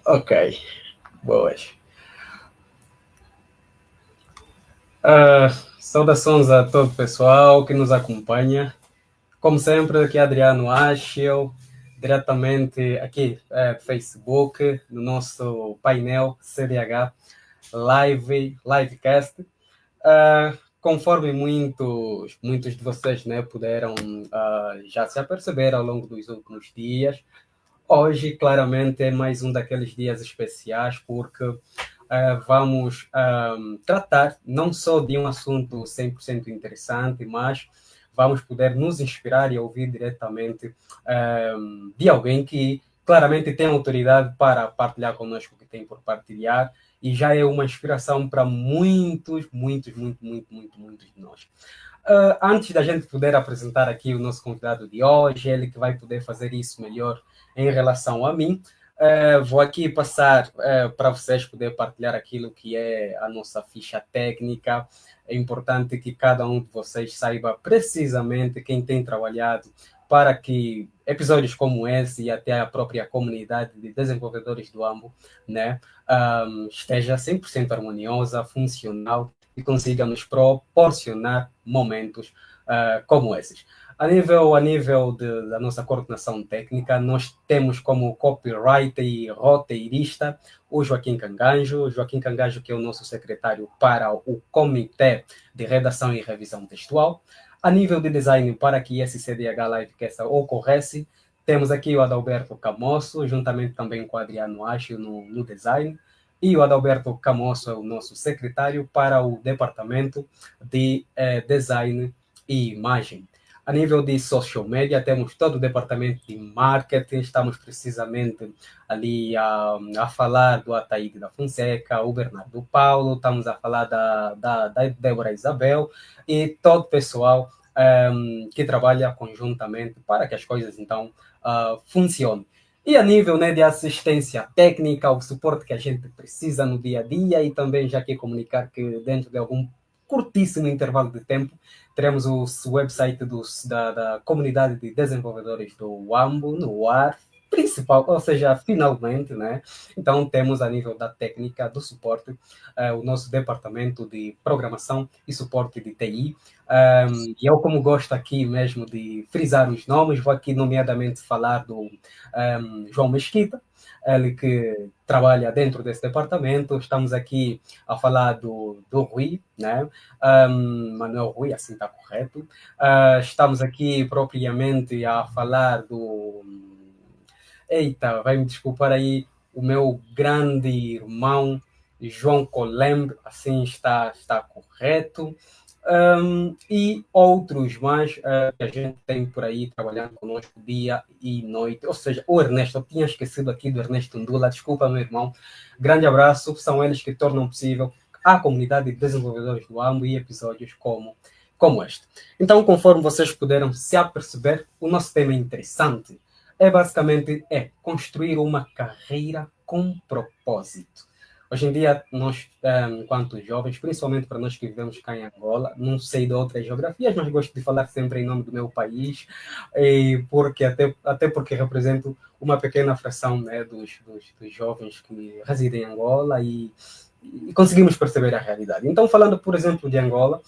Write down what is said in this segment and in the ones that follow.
Ok, boas. Ah, Saudações a todo o pessoal que nos acompanha. Como sempre, aqui é Adriano Aschel, diretamente aqui do Facebook, no nosso painel CDH Livecast. Conforme muitos de vocês, né, puderam já se aperceber ao longo dos últimos dias, hoje claramente é mais um daqueles dias especiais porque vamos tratar não só de um assunto 100% interessante, mas vamos poder nos inspirar e ouvir diretamente de alguém que claramente tem autoridade para partilhar conosco o que tem por partilhar e já é uma inspiração para muitos de nós. Antes da gente poder apresentar aqui o nosso convidado de hoje, ele que vai poder fazer isso melhor em relação a mim, vou aqui passar para vocês poder partilhar aquilo que é a nossa ficha técnica. É importante que cada um de vocês saiba precisamente quem tem trabalhado para que episódios como esse e até a própria comunidade de desenvolvedores do AMBO, né, esteja 100% harmoniosa, funcional e consiga nos proporcionar momentos como esses. Da nossa coordenação técnica, nós temos como copywriter e roteirista o Joaquim Canganjo. Joaquim Canganjo, que é o nosso secretário para o Comitê de Redação e Revisão Textual. A nível de design, para que esse CDH Livecast ocorresse, temos aqui o Adalberto Camosso, juntamente também com o Adriano Acho no design. E o Adalberto Camosso é o nosso secretário para o departamento de design e imagem. A nível de social media, temos todo o departamento de marketing, estamos precisamente ali a falar do Ataíde da Fonseca, o Bernardo Paulo, estamos a falar da Débora Isabel e todo o pessoal que trabalha conjuntamente para que as coisas, então, funcionem. E a nível, né, de assistência técnica, o suporte que a gente precisa no dia a dia e também já aqui comunicar que dentro de algum curtíssimo intervalo de tempo teremos o website da comunidade de desenvolvedores do WAMBO no ar, principal, ou seja, finalmente, né? Então temos a nível da técnica, do suporte, o nosso departamento de programação e suporte de TI. E eu, como gosto aqui mesmo de frisar os nomes, vou aqui nomeadamente falar do João Mesquita, ele que trabalha dentro desse departamento. Estamos aqui a falar do Rui, né? Manuel Rui, assim está correto. Estamos aqui propriamente a falar do... Eita, vai me desculpar aí, o meu grande irmão João Colembe, assim está correto. E outros mais que a gente tem por aí trabalhando conosco dia e noite. Ou seja, o Ernesto, eu tinha esquecido aqui do Ernesto Ndula, desculpa, meu irmão. Grande abraço, são eles que tornam possível a comunidade de desenvolvedores do AMBO e episódios como este. Então, conforme vocês puderam se aperceber, o nosso tema é interessante. Basicamente construir uma carreira com propósito. Hoje em dia, nós, enquanto jovens, principalmente para nós que vivemos cá em Angola, não sei de outras geografias, mas gosto de falar sempre em nome do meu país, porque até porque represento uma pequena fração, né, dos jovens que residem em Angola e conseguimos perceber a realidade. Então, falando, por exemplo, de Angola,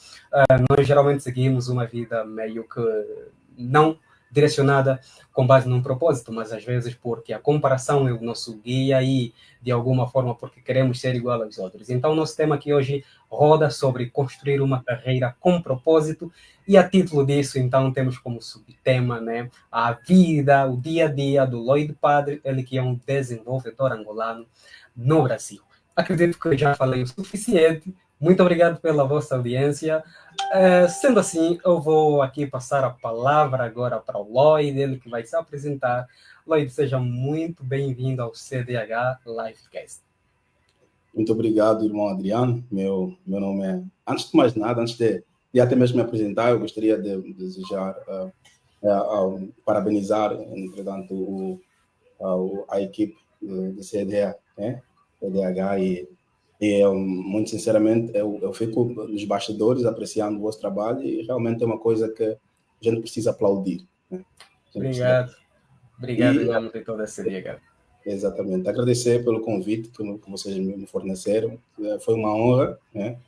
nós geralmente seguimos uma vida meio que não direcionada com base num propósito, mas às vezes porque a comparação é o nosso guia e, de alguma forma, porque queremos ser igual aos outros. Então, o nosso tema aqui hoje roda sobre construir uma carreira com propósito e, a título disso, então, temos como subtema, né, a vida, o dia a dia do Lloyd Padre, ele que é um desenvolvedor angolano no Brasil. Acredito que eu já falei o suficiente. Muito obrigado pela vossa audiência. Sendo assim, eu vou aqui passar a palavra agora para o Lloyd, ele que vai se apresentar. Lloyd, seja muito bem-vindo ao CDH Livecast. Muito obrigado, irmão Adriano. Meu nome é... Antes de mais nada, antes de até mesmo me apresentar, eu gostaria de desejar, parabenizar, entretanto, a equipe do CDH, né? CDH e muito sinceramente, eu fico nos bastidores apreciando o vosso trabalho e realmente é uma coisa que a gente precisa aplaudir. Né? Obrigado. Obrigado E, em nome de toda essa liga. exatamente, agradecer pelo convite que vocês me forneceram. Foi uma honra, né,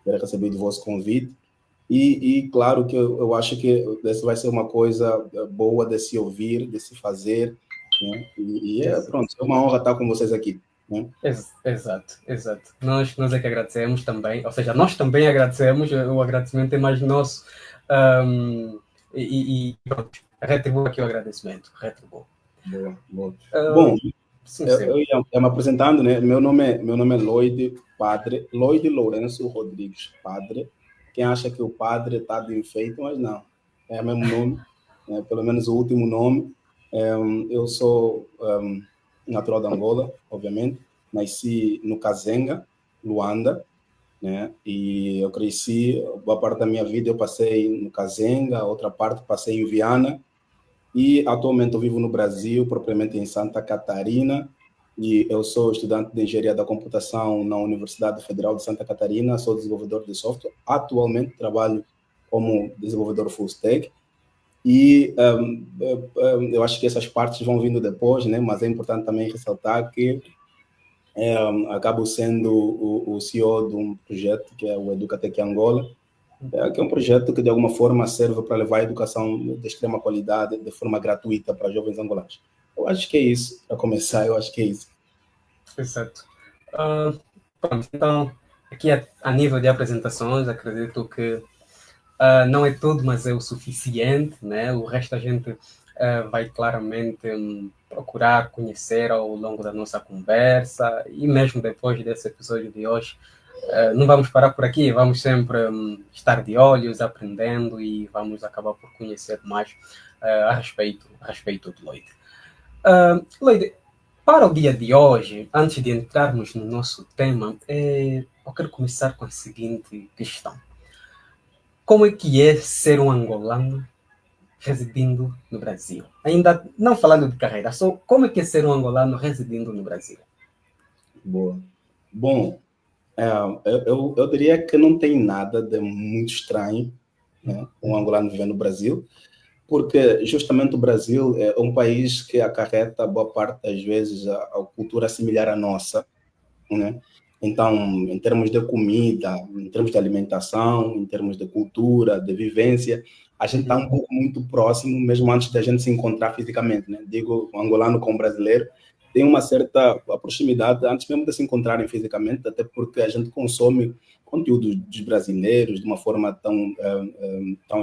ter recebido o vosso convite. Claro que eu acho que essa vai ser uma coisa boa de se ouvir, de se fazer, né? Pronto, é uma honra estar com vocês aqui, né? Exato, exato. Nós é que agradecemos também, ou seja, nós também agradecemos, o agradecimento é mais nosso. Pronto, retribuo aqui o agradecimento, retribuo. Boa, boa. Bom, Sim, sim. eu ia me apresentando, né? Meu nome é Lloyd Padre, Lloyd Lourenço Rodrigues Padre. Quem acha que o padre está de enfeite, mas não, é o mesmo nome, né? Pelo menos o último nome. Eu sou natural de Angola, obviamente. Nasci no Kazenga, Luanda, né? E eu cresci, boa parte da minha vida eu passei no Kazenga, outra parte passei em Viana, e atualmente eu vivo no Brasil, propriamente em Santa Catarina, e eu sou estudante de engenharia da computação na Universidade Federal de Santa Catarina, sou desenvolvedor de software. Atualmente trabalho como desenvolvedor full stack, e eu acho que essas partes vão vindo depois, né? Mas é importante também ressaltar que acabo sendo o CEO de um projeto que é o Educatec Angola, que é um projeto que de alguma forma serve para levar a educação de extrema qualidade de forma gratuita para jovens angolanos. Eu acho que é isso, para começar, eu acho que é isso. Exato. Pronto, então, aqui a nível de apresentações, acredito que não é tudo, mas é o suficiente, né? O resto a gente vai claramente procurar conhecer ao longo da nossa conversa e mesmo depois desse episódio de hoje. Não vamos parar por aqui, vamos sempre estar de olhos, aprendendo e vamos acabar por conhecer mais a respeito do Lloyd. Lloyd, para o dia de hoje, antes de entrarmos no nosso tema, eu quero começar com a seguinte questão. Como é que é ser um angolano residindo no Brasil? Ainda não falando de carreira, só como é que é ser um angolano residindo no Brasil? Boa. Bom, eu diria que não tem nada de muito estranho, né, um angolano vivendo no Brasil, porque justamente o Brasil é um país que acarreta boa parte das vezes a cultura similar à nossa, né? Então, em termos de comida, em termos de alimentação, em termos de cultura, de vivência, a gente está um pouco muito próximo, mesmo antes da gente se encontrar fisicamente, né? Digo, o angolano com o brasileiro tem uma certa proximidade antes mesmo de se encontrarem fisicamente, até porque a gente consome conteúdo dos brasileiros de uma forma tão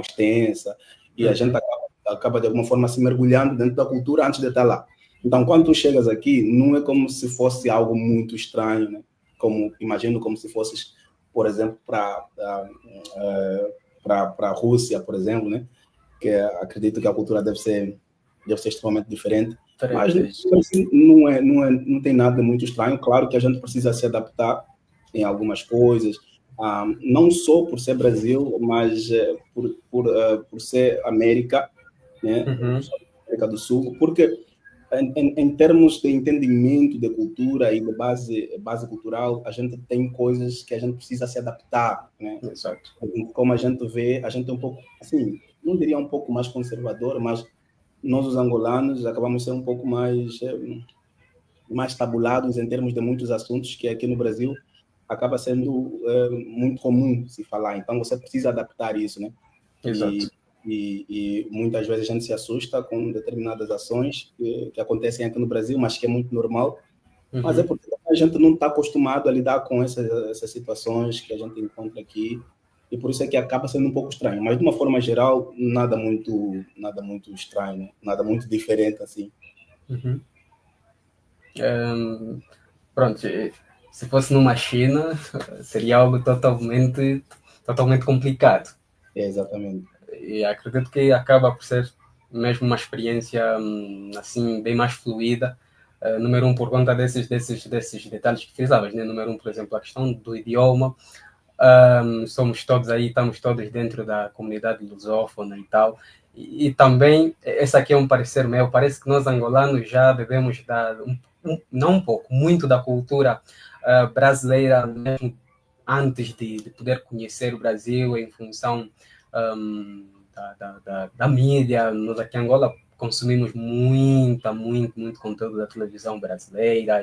extensa, e a gente acaba de alguma forma se mergulhando dentro da cultura antes de estar lá. Então, quando tu chegas aqui, não é como se fosse algo muito estranho, né? Imagino como se fosses, por exemplo, para a Rússia, por exemplo, né? Que acredito que a cultura deve ser extremamente diferente. Mas assim, não tem nada muito estranho. Claro que a gente precisa se adaptar em algumas coisas, não só por ser Brasil, mas por ser América, né? América do Sul, porque em termos de entendimento de cultura e de base cultural, a gente tem coisas que a gente precisa se adaptar, né? Exato. Como a gente vê, a gente é um pouco, assim, não diria um pouco mais conservador, mas nós, os angolanos, acabamos sendo um pouco mais tabulados em termos de muitos assuntos que aqui no Brasil acaba sendo muito comum se falar. Então, você precisa adaptar isso, né? Exato. E muitas vezes a gente se assusta com determinadas ações que acontecem aqui no Brasil, mas que é muito normal. Mas é porque a gente não está acostumado a lidar com essas situações que a gente encontra aqui, e por isso é que acaba sendo um pouco estranho. Mas, de uma forma geral, nada muito estranho, né? Nada muito diferente, assim. Pronto, se fosse numa China, seria algo totalmente complicado. Exatamente. E acredito que acaba por ser mesmo uma experiência assim bem mais fluida. Número um, por conta desses detalhes que frisavas, né? Número um, por exemplo, a questão do idioma. Somos todos aí, estamos todos dentro da comunidade lusófona e tal. E também, esse aqui é um parecer meu, parece que nós angolanos já devemos dar, não um pouco, muito da cultura brasileira, mesmo antes de poder conhecer o Brasil em função da mídia. Nós aqui em Angola consumimos muito conteúdo da televisão brasileira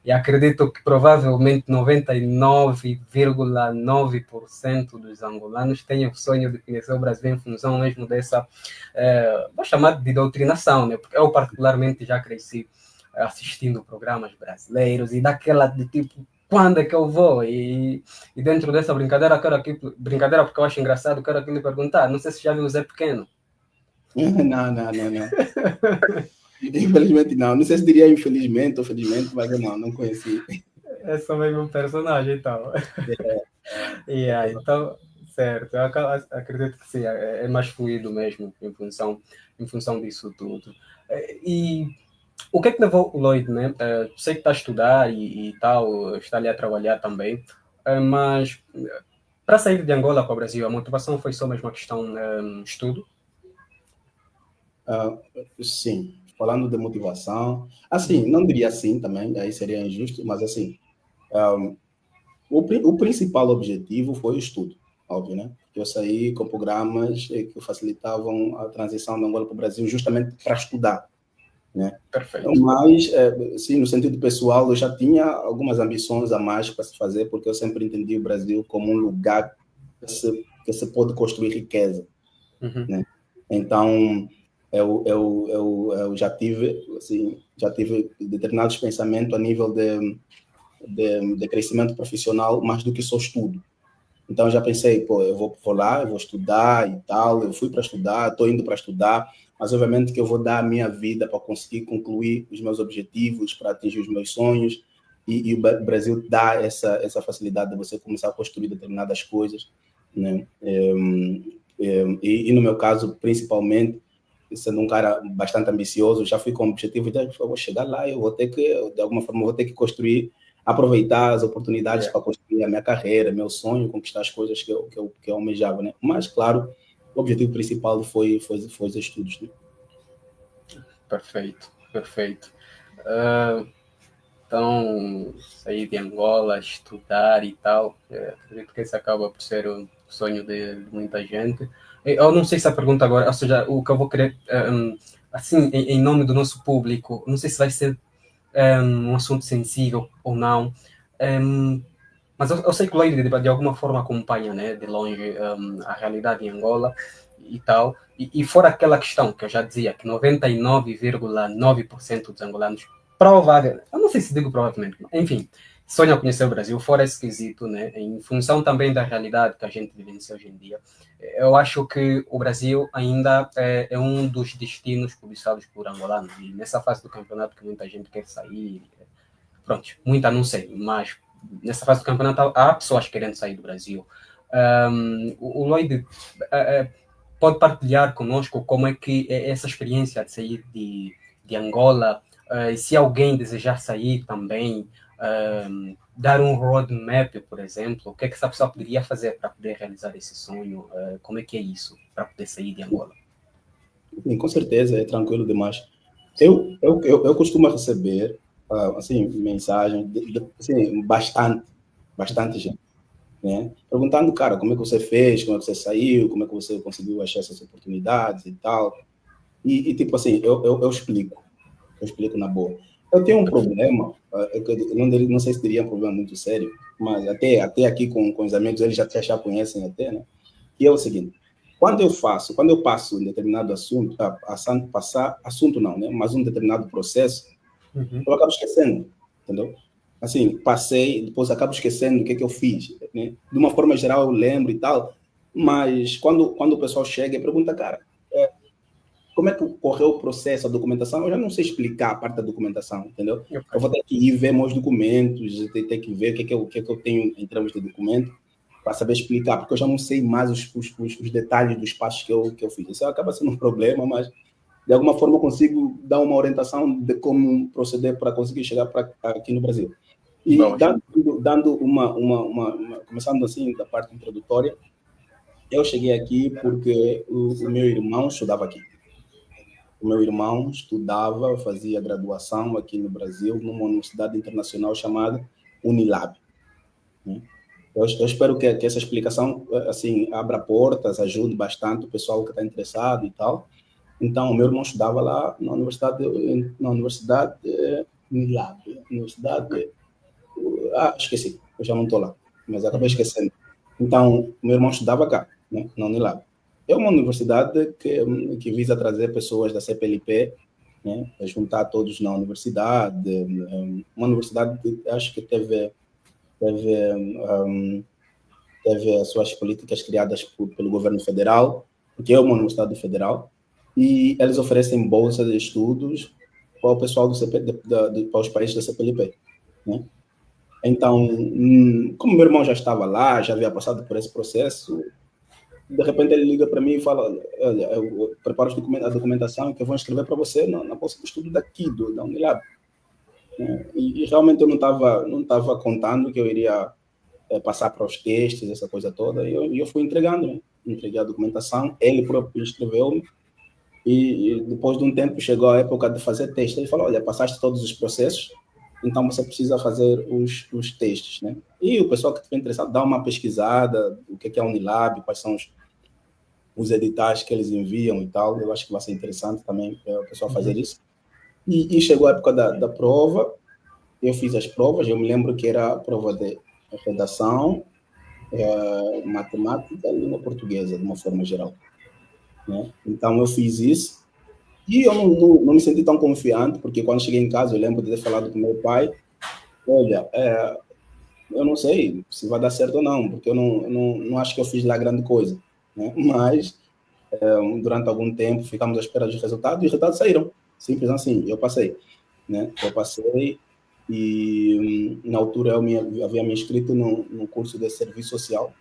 e acredito que provavelmente 99,9% dos angolanos tenham o sonho de conhecer o Brasil em função mesmo dessa, vou chamar de doutrinação, né? Porque eu particularmente já cresci assistindo programas brasileiros e daquela de tipo, quando é que eu vou? E dentro dessa brincadeira, brincadeira porque eu acho engraçado, quero aqui lhe perguntar, não sei se já viu o Zé Pequeno. Não. Infelizmente não. Não sei se diria infelizmente ou felizmente, mas eu não conheci. É só mesmo um personagem, então. Então, certo. Eu acredito que sim, é mais fluido mesmo em função disso tudo. E o que é que levou o Lloyd, né? Sei que está a estudar e tal, está ali a trabalhar também, mas para sair de Angola para o Brasil, a motivação foi só mesmo uma questão estudo? Sim, falando de motivação, assim, não diria assim também, aí seria injusto, mas assim, o principal objetivo foi o estudo, óbvio, né? Eu saí com programas que facilitavam a transição da Angola para o Brasil justamente para estudar, né? Perfeito. Mas, sim, no sentido pessoal, eu já tinha algumas ambições a mais para se fazer, porque eu sempre entendi o Brasil como um lugar que se pode construir riqueza, né? Então, eu já tive, assim, determinados pensamentos a nível de crescimento profissional, mais do que só estudo. Então, já pensei, pô, eu vou lá, eu vou estudar e tal, eu fui para estudar, estou indo para estudar, mas obviamente que eu vou dar a minha vida para conseguir concluir os meus objetivos, para atingir os meus sonhos, e o Brasil dá essa facilidade de você começar a construir determinadas coisas, né? E no meu caso, principalmente, sendo um cara bastante ambicioso, já fui com o objetivo de eu vou chegar lá, eu vou ter que, de alguma forma, vou ter que construir, aproveitar as oportunidades para construir a minha carreira, meu sonho, conquistar as coisas que eu almejava, né? Mas, claro, o objetivo principal foi os estudos, né? Perfeito. Então, sair de Angola, estudar e tal, acredito que esse acaba por ser o sonho de muita gente. Eu não sei se a pergunta agora, ou seja, o que eu vou querer, assim, em nome do nosso público, não sei se vai ser um assunto sensível ou não, mas eu sei que o Leide, de alguma forma, acompanha, né, de longe a realidade em Angola e tal, e fora aquela questão que eu já dizia, que 99,9% dos angolanos provável, eu não sei se digo provavelmente, enfim, sonham conhecer o Brasil, fora esse quesito, né, em função também da realidade que a gente vivencia hoje em dia, eu acho que o Brasil ainda é um dos destinos cobiçados por angolanos, e nessa fase do campeonato que muita gente quer sair, pronto, muita não sei, mas nessa fase do campeonato há pessoas querendo sair do Brasil. O Lloyd pode partilhar conosco como é que é essa experiência de sair de Angola, e se alguém desejar sair também, dar um roadmap, por exemplo, o que é que essa pessoa poderia fazer para poder realizar esse sonho, como é que é isso, para poder sair de Angola? Sim, com certeza, é tranquilo demais. Eu costumo receber, assim, mensagem, assim, bastante gente, né? Perguntando, cara, como é que você fez, como é que você saiu, como é que você conseguiu achar essas oportunidades e tal. E tipo assim, eu explico na boa. Eu tenho um problema, eu não sei se teria um problema muito sério, mas até aqui com os amigos, eles já conhecem até, né? E é o seguinte, quando eu passo um determinado assunto, passar assunto não, né? Mas um determinado processo, eu acabo esquecendo, entendeu? Assim, passei, depois acabo esquecendo o que eu fiz, né? De uma forma geral eu lembro e tal, mas quando o pessoal chega e pergunta, cara, como é que correu o processo, a documentação, eu já não sei explicar a parte da documentação, entendeu? Eu vou ter que ir ver meus documentos, ter que ver o que eu tenho em termos de documento, para saber explicar, porque eu já não sei mais os detalhes dos passos que eu fiz. Isso acaba sendo um problema, mas de alguma forma eu consigo dar uma orientação de como proceder para conseguir chegar aqui no Brasil. E dando começando assim da parte introdutória, eu cheguei aqui porque o meu irmão estudava aqui. O meu irmão estudava, fazia graduação aqui no Brasil, numa universidade internacional chamada Unilab, né? Eu espero que essa explicação assim abra portas, ajude bastante o pessoal que está interessado e tal. Então, o meu irmão estudava lá na Universidade Unilab, Universidade... esqueci, eu já não estou lá, mas acabei esquecendo. Então, o meu irmão estudava cá, né, na Unilab. É uma universidade que visa trazer pessoas da CPLP, né, juntar todos na universidade. Uma universidade que acho que teve, teve as suas políticas criadas pelo governo federal, porque é uma universidade federal, e eles oferecem bolsas de estudos para o pessoal para os países da CPLP, né? Então, como meu irmão já estava lá, já havia passado por esse processo, de repente ele liga para mim e fala: olha, eu preparo a documentação que eu vou escrever para você na bolsa de estudo daqui, da Unilab. E realmente eu não estava contando que eu iria passar para os testes, essa coisa toda, e eu fui entregando, né? Entreguei a documentação, ele próprio escreveu-me, e depois de um tempo chegou a época de fazer teste. Ele falou: olha, passaste todos os processos, então você precisa fazer os testes, né? E o pessoal que estiver interessado, dá uma pesquisada, o que é a Unilab, quais são os editais que eles enviam e tal. Eu acho que vai ser interessante também o pessoal fazer isso. E chegou a época da prova, eu fiz as provas, eu me lembro que era a prova de redação, matemática e língua portuguesa, de uma forma geral, né? Então eu fiz isso, e eu não me senti tão confiante, porque quando cheguei em casa eu lembro de ter falado com meu pai: olha, eu não sei se vai dar certo ou não, porque eu não acho que eu fiz lá grande coisa, né? Mas durante algum tempo ficamos à espera dos resultados, e os resultados saíram, simples assim, eu passei, né? Eu passei, e na altura eu havia me inscrito no curso de serviço social,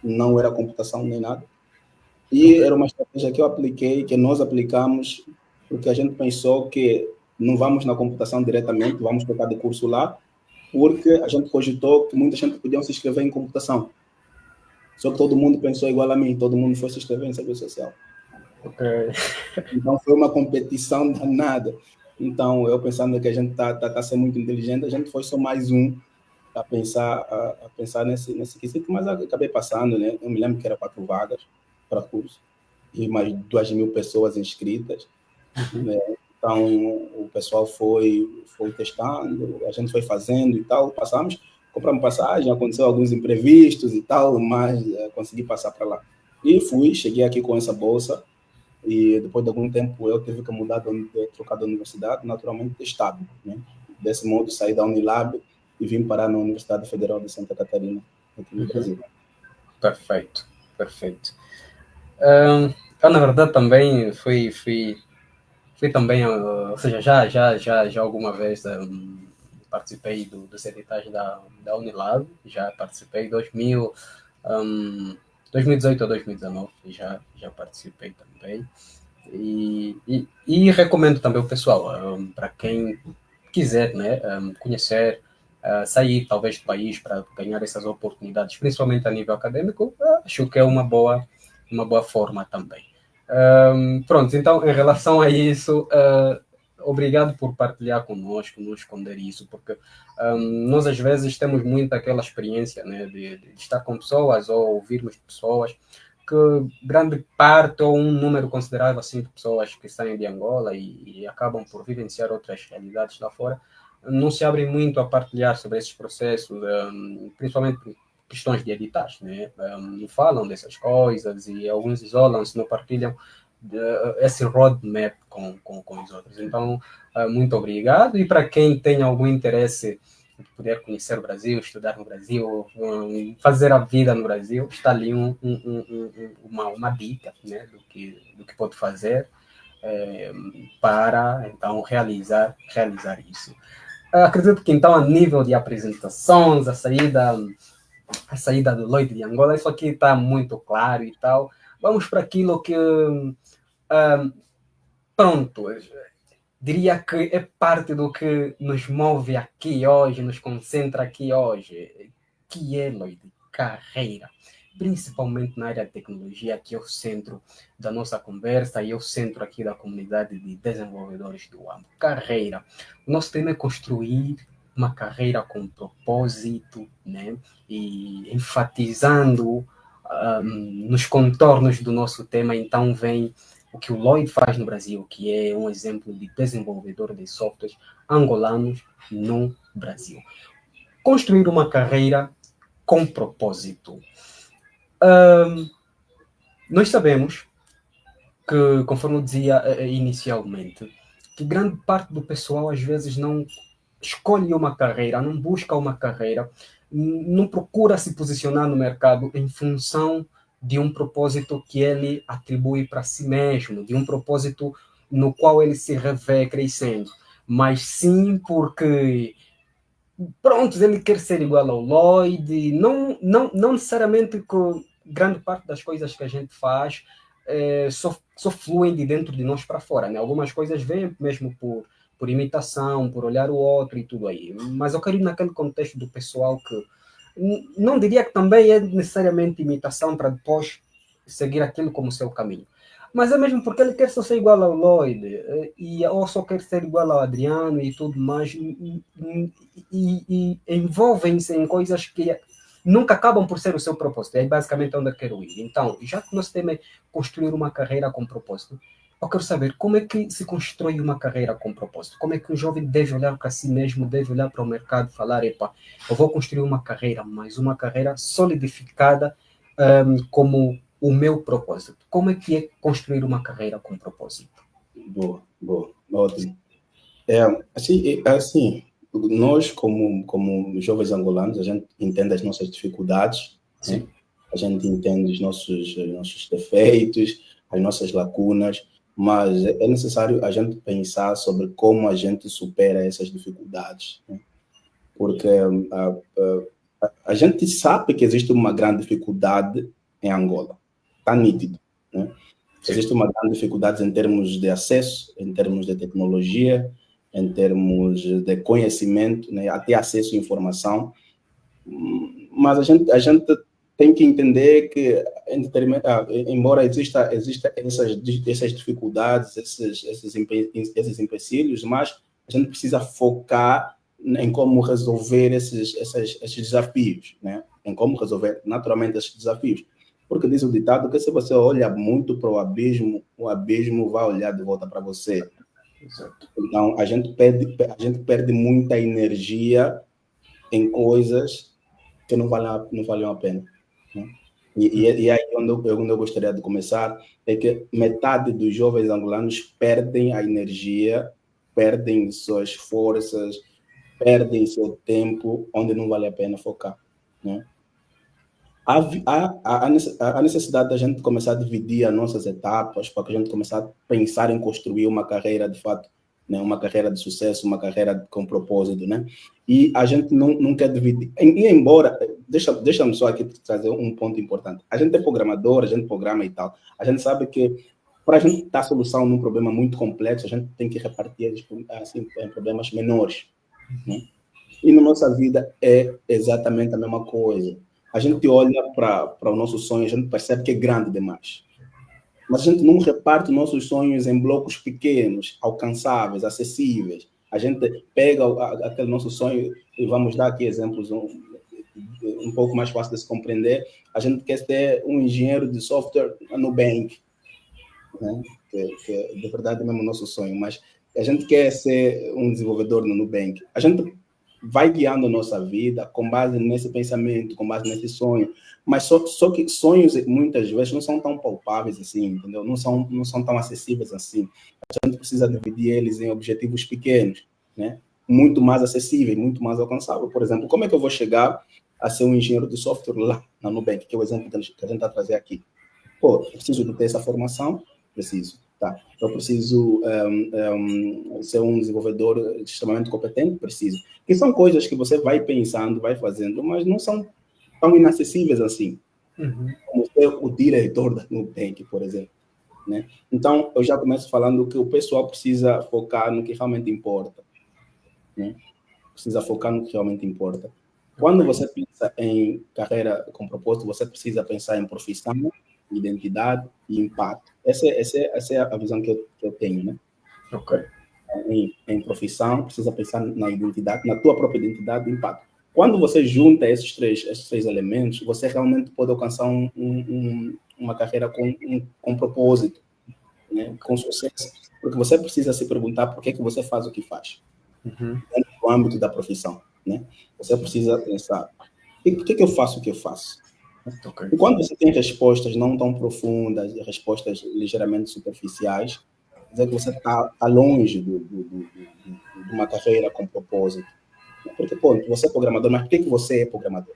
não era computação nem nada, e era uma estratégia que eu apliquei, que nós aplicamos, porque a gente pensou que não vamos na computação diretamente, vamos trocar de curso lá, porque a gente cogitou que muita gente podia se inscrever em computação. Só que todo mundo pensou igual a mim, todo mundo foi se inscrever em serviço social. Okay. Então foi uma competição danada. Então, eu pensando que a gente tá sendo muito inteligente, a gente foi só mais um a pensar nesse quesito, mas acabei passando, né? Eu me lembro que era 4 vagas para curso, e mais 2.000 pessoas inscritas, né? Então, o pessoal foi testando, a gente foi fazendo e tal, passamos, compramos passagem, aconteceu alguns imprevistos e tal, mas consegui passar para lá. E cheguei aqui com essa bolsa, e depois de algum tempo eu tive que mudar, trocar de universidade, naturalmente de estado, né? Desse modo, saí da Unilab e vim parar na Universidade Federal de Santa Catarina, aqui no Brasil. Perfeito, perfeito. Eu, na verdade, também fui também, ou seja, já alguma vez participei dos editais da Unilab, já participei em 2018 a 2019, já participei também. E recomendo também o pessoal, para quem quiser, né, conhecer, sair talvez do país para ganhar essas oportunidades, principalmente a nível acadêmico, acho que é uma boa forma também. Pronto, então, em relação a isso, obrigado por partilhar conosco, não esconder isso, porque nós às vezes temos muito aquela experiência, né, de estar com pessoas ou ouvirmos pessoas, que grande parte ou um número considerável assim, de pessoas que saem de Angola e acabam por vivenciar outras realidades lá fora, não se abrem muito a partilhar sobre esses processos, principalmente questões de editais, né? Não falam dessas coisas e alguns isolam-se, não partilham esse roadmap com os outros. Então, muito obrigado. E para quem tem algum interesse em poder conhecer o Brasil, estudar no Brasil, fazer a vida no Brasil, está ali uma dica, né, do que pode fazer para então realizar isso. Acredito que então a nível de apresentações, a saída do Lloyd de Angola, isso aqui está muito claro e tal. Vamos para aquilo que pronto, diria que é parte do que nos move aqui hoje, nos concentra aqui hoje, que é, Lloyd, carreira. Principalmente na área de tecnologia, que é o centro da nossa conversa e é o centro aqui da comunidade de desenvolvedores do AMO. Carreira. O nosso tema é construir uma carreira com propósito, né? E enfatizando nos contornos do nosso tema, então vem o que o Lloyd faz no Brasil, que é um exemplo de desenvolvedor de softwares angolanos no Brasil. Construir uma carreira com propósito. Nós sabemos que, conforme eu dizia inicialmente, que grande parte do pessoal às vezes não escolhe uma carreira, não busca uma carreira, não procura se posicionar no mercado em função de um propósito que ele atribui para si mesmo, de um propósito no qual ele se revê crescendo, mas sim porque, pronto, ele quer ser igual ao Lloyd, não necessariamente que grande parte das coisas que a gente faz só fluem de dentro de nós para fora, né? Algumas coisas vêm mesmo por imitação, por olhar o outro e tudo aí. Mas eu quero ir naquele contexto do pessoal que não diria que também é necessariamente imitação para depois seguir aquilo como seu caminho. Mas é mesmo porque ele quer só ser igual ao Lloyd, ou só quer ser igual ao Adriano e tudo mais, e envolvem-se em coisas que nunca acabam por ser o seu propósito. É basicamente onde eu quero ir. Então, já que o nosso tema é construir uma carreira com propósito, eu quero saber como é que se constrói uma carreira com propósito. Como é que um jovem deve olhar para si mesmo, deve olhar para o mercado e falar, epa, eu vou construir uma carreira, mas uma carreira solidificada como o meu propósito. Como é que é construir uma carreira com propósito? Boa, ótimo. Assim, nós, como jovens angolanos, a gente entende as nossas dificuldades, né? A gente entende os nossos defeitos, as nossas lacunas, mas é necessário a gente pensar sobre como a gente supera essas dificuldades, né? Porque a gente sabe que existe uma grande dificuldade em Angola, está nítido, né? Existe uma grande dificuldade em termos de acesso, em termos de tecnologia, em termos de conhecimento, né? Até acesso à informação, mas a gente tem que entender que, embora exista essas dificuldades, esses empecilhos, mas a gente precisa focar em como resolver esses desafios, né? Em como resolver naturalmente esses desafios. Porque diz o ditado que se você olha muito para o abismo vai olhar de volta para você. Exato. Então, a gente perde muita energia em coisas que não valem a pena, né? E aí onde eu gostaria de começar é que metade dos jovens angolanos perdem a energia, perdem suas forças, perdem seu tempo onde não vale a pena focar, né? Há necessidade da gente começar a dividir as nossas etapas para que a gente comece a pensar em construir uma carreira de fato, né? Uma carreira de sucesso, uma carreira com propósito, né? E a gente não quer dividir. E embora, deixa-me só aqui trazer um ponto importante. A gente é programador, a gente programa e tal. A gente sabe que para a gente dar solução num problema muito complexo, a gente tem que repartir assim, em problemas menores, né? E na nossa vida é exatamente a mesma coisa. A gente olha para o nosso sonho, a gente percebe que é grande demais. Mas a gente não reparte nossos sonhos em blocos pequenos, alcançáveis, acessíveis. A gente pega aquele nosso sonho, e vamos dar aqui exemplos um pouco mais fáceis de se compreender. A gente quer ser um engenheiro de software no Nubank, né? Que de verdade é mesmo o nosso sonho, mas a gente quer ser um desenvolvedor no Nubank. A gente vai guiando a nossa vida com base nesse pensamento, com base nesse sonho, mas só que sonhos muitas vezes não são tão palpáveis assim, entendeu? Não são tão acessíveis assim. A gente precisa dividir eles em objetivos pequenos, né? Muito mais acessíveis, muito mais alcançáveis. Por exemplo, como é que eu vou chegar a ser um engenheiro de software lá na Nubank, que é o exemplo que a gente está trazendo aqui? Pô, eu preciso de ter essa formação? Preciso. Tá. Eu preciso ser um desenvolvedor extremamente competente? Preciso. Que são coisas que você vai pensando, vai fazendo, mas não são tão inacessíveis assim. Como ser o diretor da Nubank, por exemplo, né? Então, eu já começo falando que o pessoal precisa focar no que realmente importa, né? Precisa focar no que realmente importa. Quando você pensa em carreira com propósito, você precisa pensar em profissão, identidade e impacto. Essa é a visão que eu tenho, né? Ok. Em profissão, precisa pensar na identidade, na tua própria identidade e impacto. Quando você junta esses três elementos, você realmente pode alcançar uma carreira com propósito. né, com sucesso, porque você precisa se perguntar por que que você faz o que faz, Uhum. dentro do âmbito da profissão, né? Você precisa pensar, por que que eu faço o que eu faço? Ok. E quando você tem respostas não tão profundas, respostas ligeiramente superficiais, quer dizer que você está longe de uma carreira com propósito. Porque, pô, você é programador, mas por que que você é programador?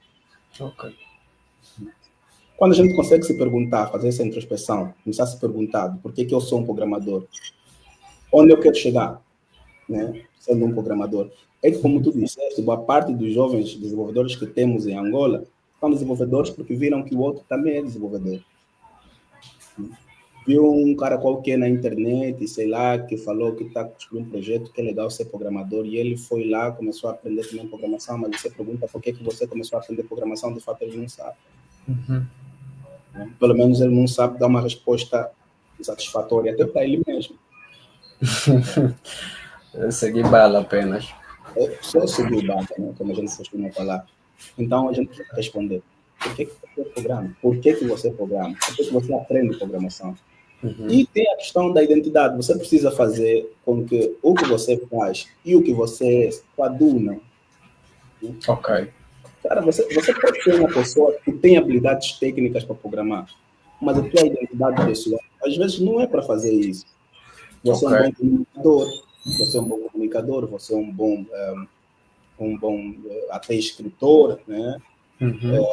Ok. Quando a gente consegue se perguntar, fazer essa introspeção, começar a se perguntar por que que eu sou um programador, onde eu quero chegar, né, sendo um programador, é que, como tu disseste, boa parte dos jovens desenvolvedores que temos em Angola são desenvolvedores porque viram que o outro também é desenvolvedor. Viu um cara qualquer na internet, sei lá, que falou que está construindo um projeto, que é legal ser programador, e ele foi lá, começou a aprender também programação, mas você pergunta por que que você começou a aprender programação, de fato ele não sabe. Uhum. Né? Pelo menos ele não sabe dar uma resposta satisfatória até para ele mesmo. Segui bala apenas. É só seguir o barco, né? Como a gente costuma falar. Então a gente precisa responder. Por que que você programa? Por que que você programa? Por que que você aprende programação? Uhum. E tem a questão da identidade. Você precisa fazer com que o que você faz e o que você é coadunam. Né? Ok. Cara, você pode ser uma pessoa que tem habilidades técnicas para programar, mas a tua identidade pessoal, às vezes, não é para fazer isso. Você é Ok. um bom comunicador, você é um bom comunicador, você é um bom até escritor, né? Uhum.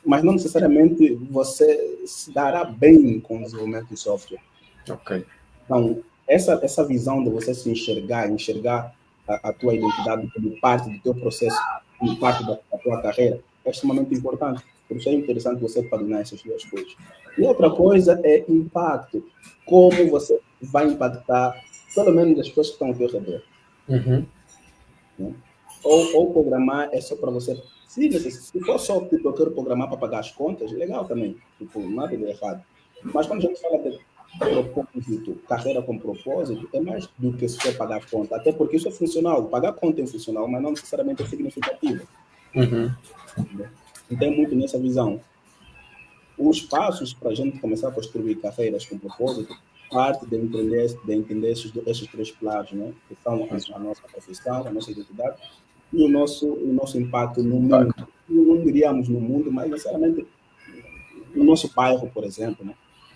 Mas não necessariamente você se dará bem com o desenvolvimento de software. Ok. Então, essa visão de você se enxergar a tua identidade como parte do teu processo, como parte da tua carreira, é extremamente importante. Por isso é interessante você combinar essas duas coisas. E outra coisa é impacto. Como você vai impactar, pelo menos, as pessoas que estão ao teu redor. Uhum. Né? Ou programar é só para você. Se for só tipo, eu quero programar para pagar as contas, legal também. Tipo, nada de errado. Mas quando a gente fala de propósito, carreira com propósito, é mais do que só pagar as contas. Até porque isso é funcional. Pagar conta é funcional, mas não necessariamente é significativo. Uhum. Entendeu? Então é muito nessa visão. Os passos para a gente começar a construir carreiras com propósito parte de entender esses três pilares, né? Que são a nossa profissão, a nossa identidade e o nosso impacto no mundo. Impacto. Não diríamos no mundo, mas necessariamente no nosso bairro, por exemplo, né?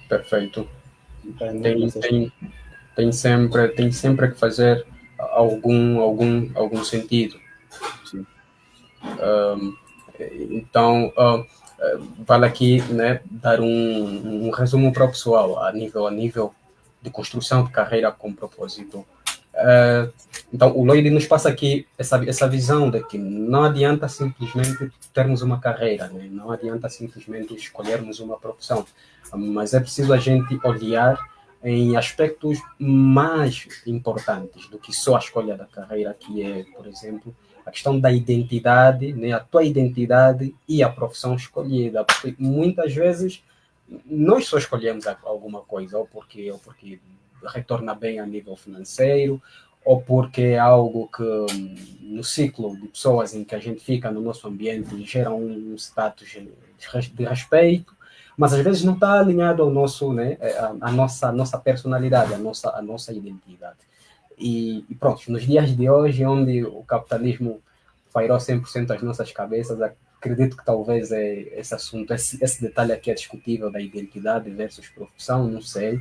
Perfeito. Então é muito Tem, nessas. tem, tem sempre que fazer algum sentido. Sim, Então, vale aqui, né, dar um resumo para o pessoal a nível de construção de carreira com propósito. Então, o Lloyd nos passa aqui essa visão de que não adianta simplesmente termos uma carreira, né? Não adianta simplesmente escolhermos uma profissão, mas é preciso a gente olhar em aspectos mais importantes do que só a escolha da carreira, que é, por exemplo, a questão da identidade, né? A tua identidade e a profissão escolhida, porque muitas vezes nós só escolhemos alguma coisa, ou porque retorna bem a nível financeiro, ou porque é algo que no ciclo de pessoas em que a gente fica no nosso ambiente gera um status de respeito, mas às vezes não está alinhado ao nosso, né, a nossa personalidade, a nossa identidade. E pronto, nos dias de hoje, onde o capitalismo pairou 100% as nossas cabeças, acredito que talvez esse assunto, esse detalhe aqui é discutível da identidade versus profissão, não sei.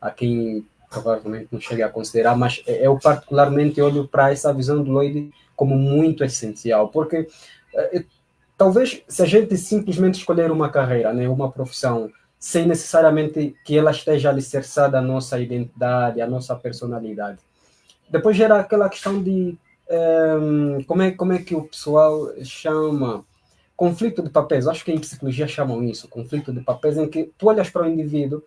Há quem provavelmente não chegue a considerar, mas eu particularmente olho para essa visão do Lloyd como muito essencial, porque talvez se a gente simplesmente escolher uma carreira, né, uma profissão, sem necessariamente que ela esteja alicerçada à nossa identidade, à nossa personalidade, depois gera aquela questão de como é que o pessoal chama conflito de papéis. Acho que em psicologia chamam isso, conflito de papéis, em que tu olhas para o indivíduo,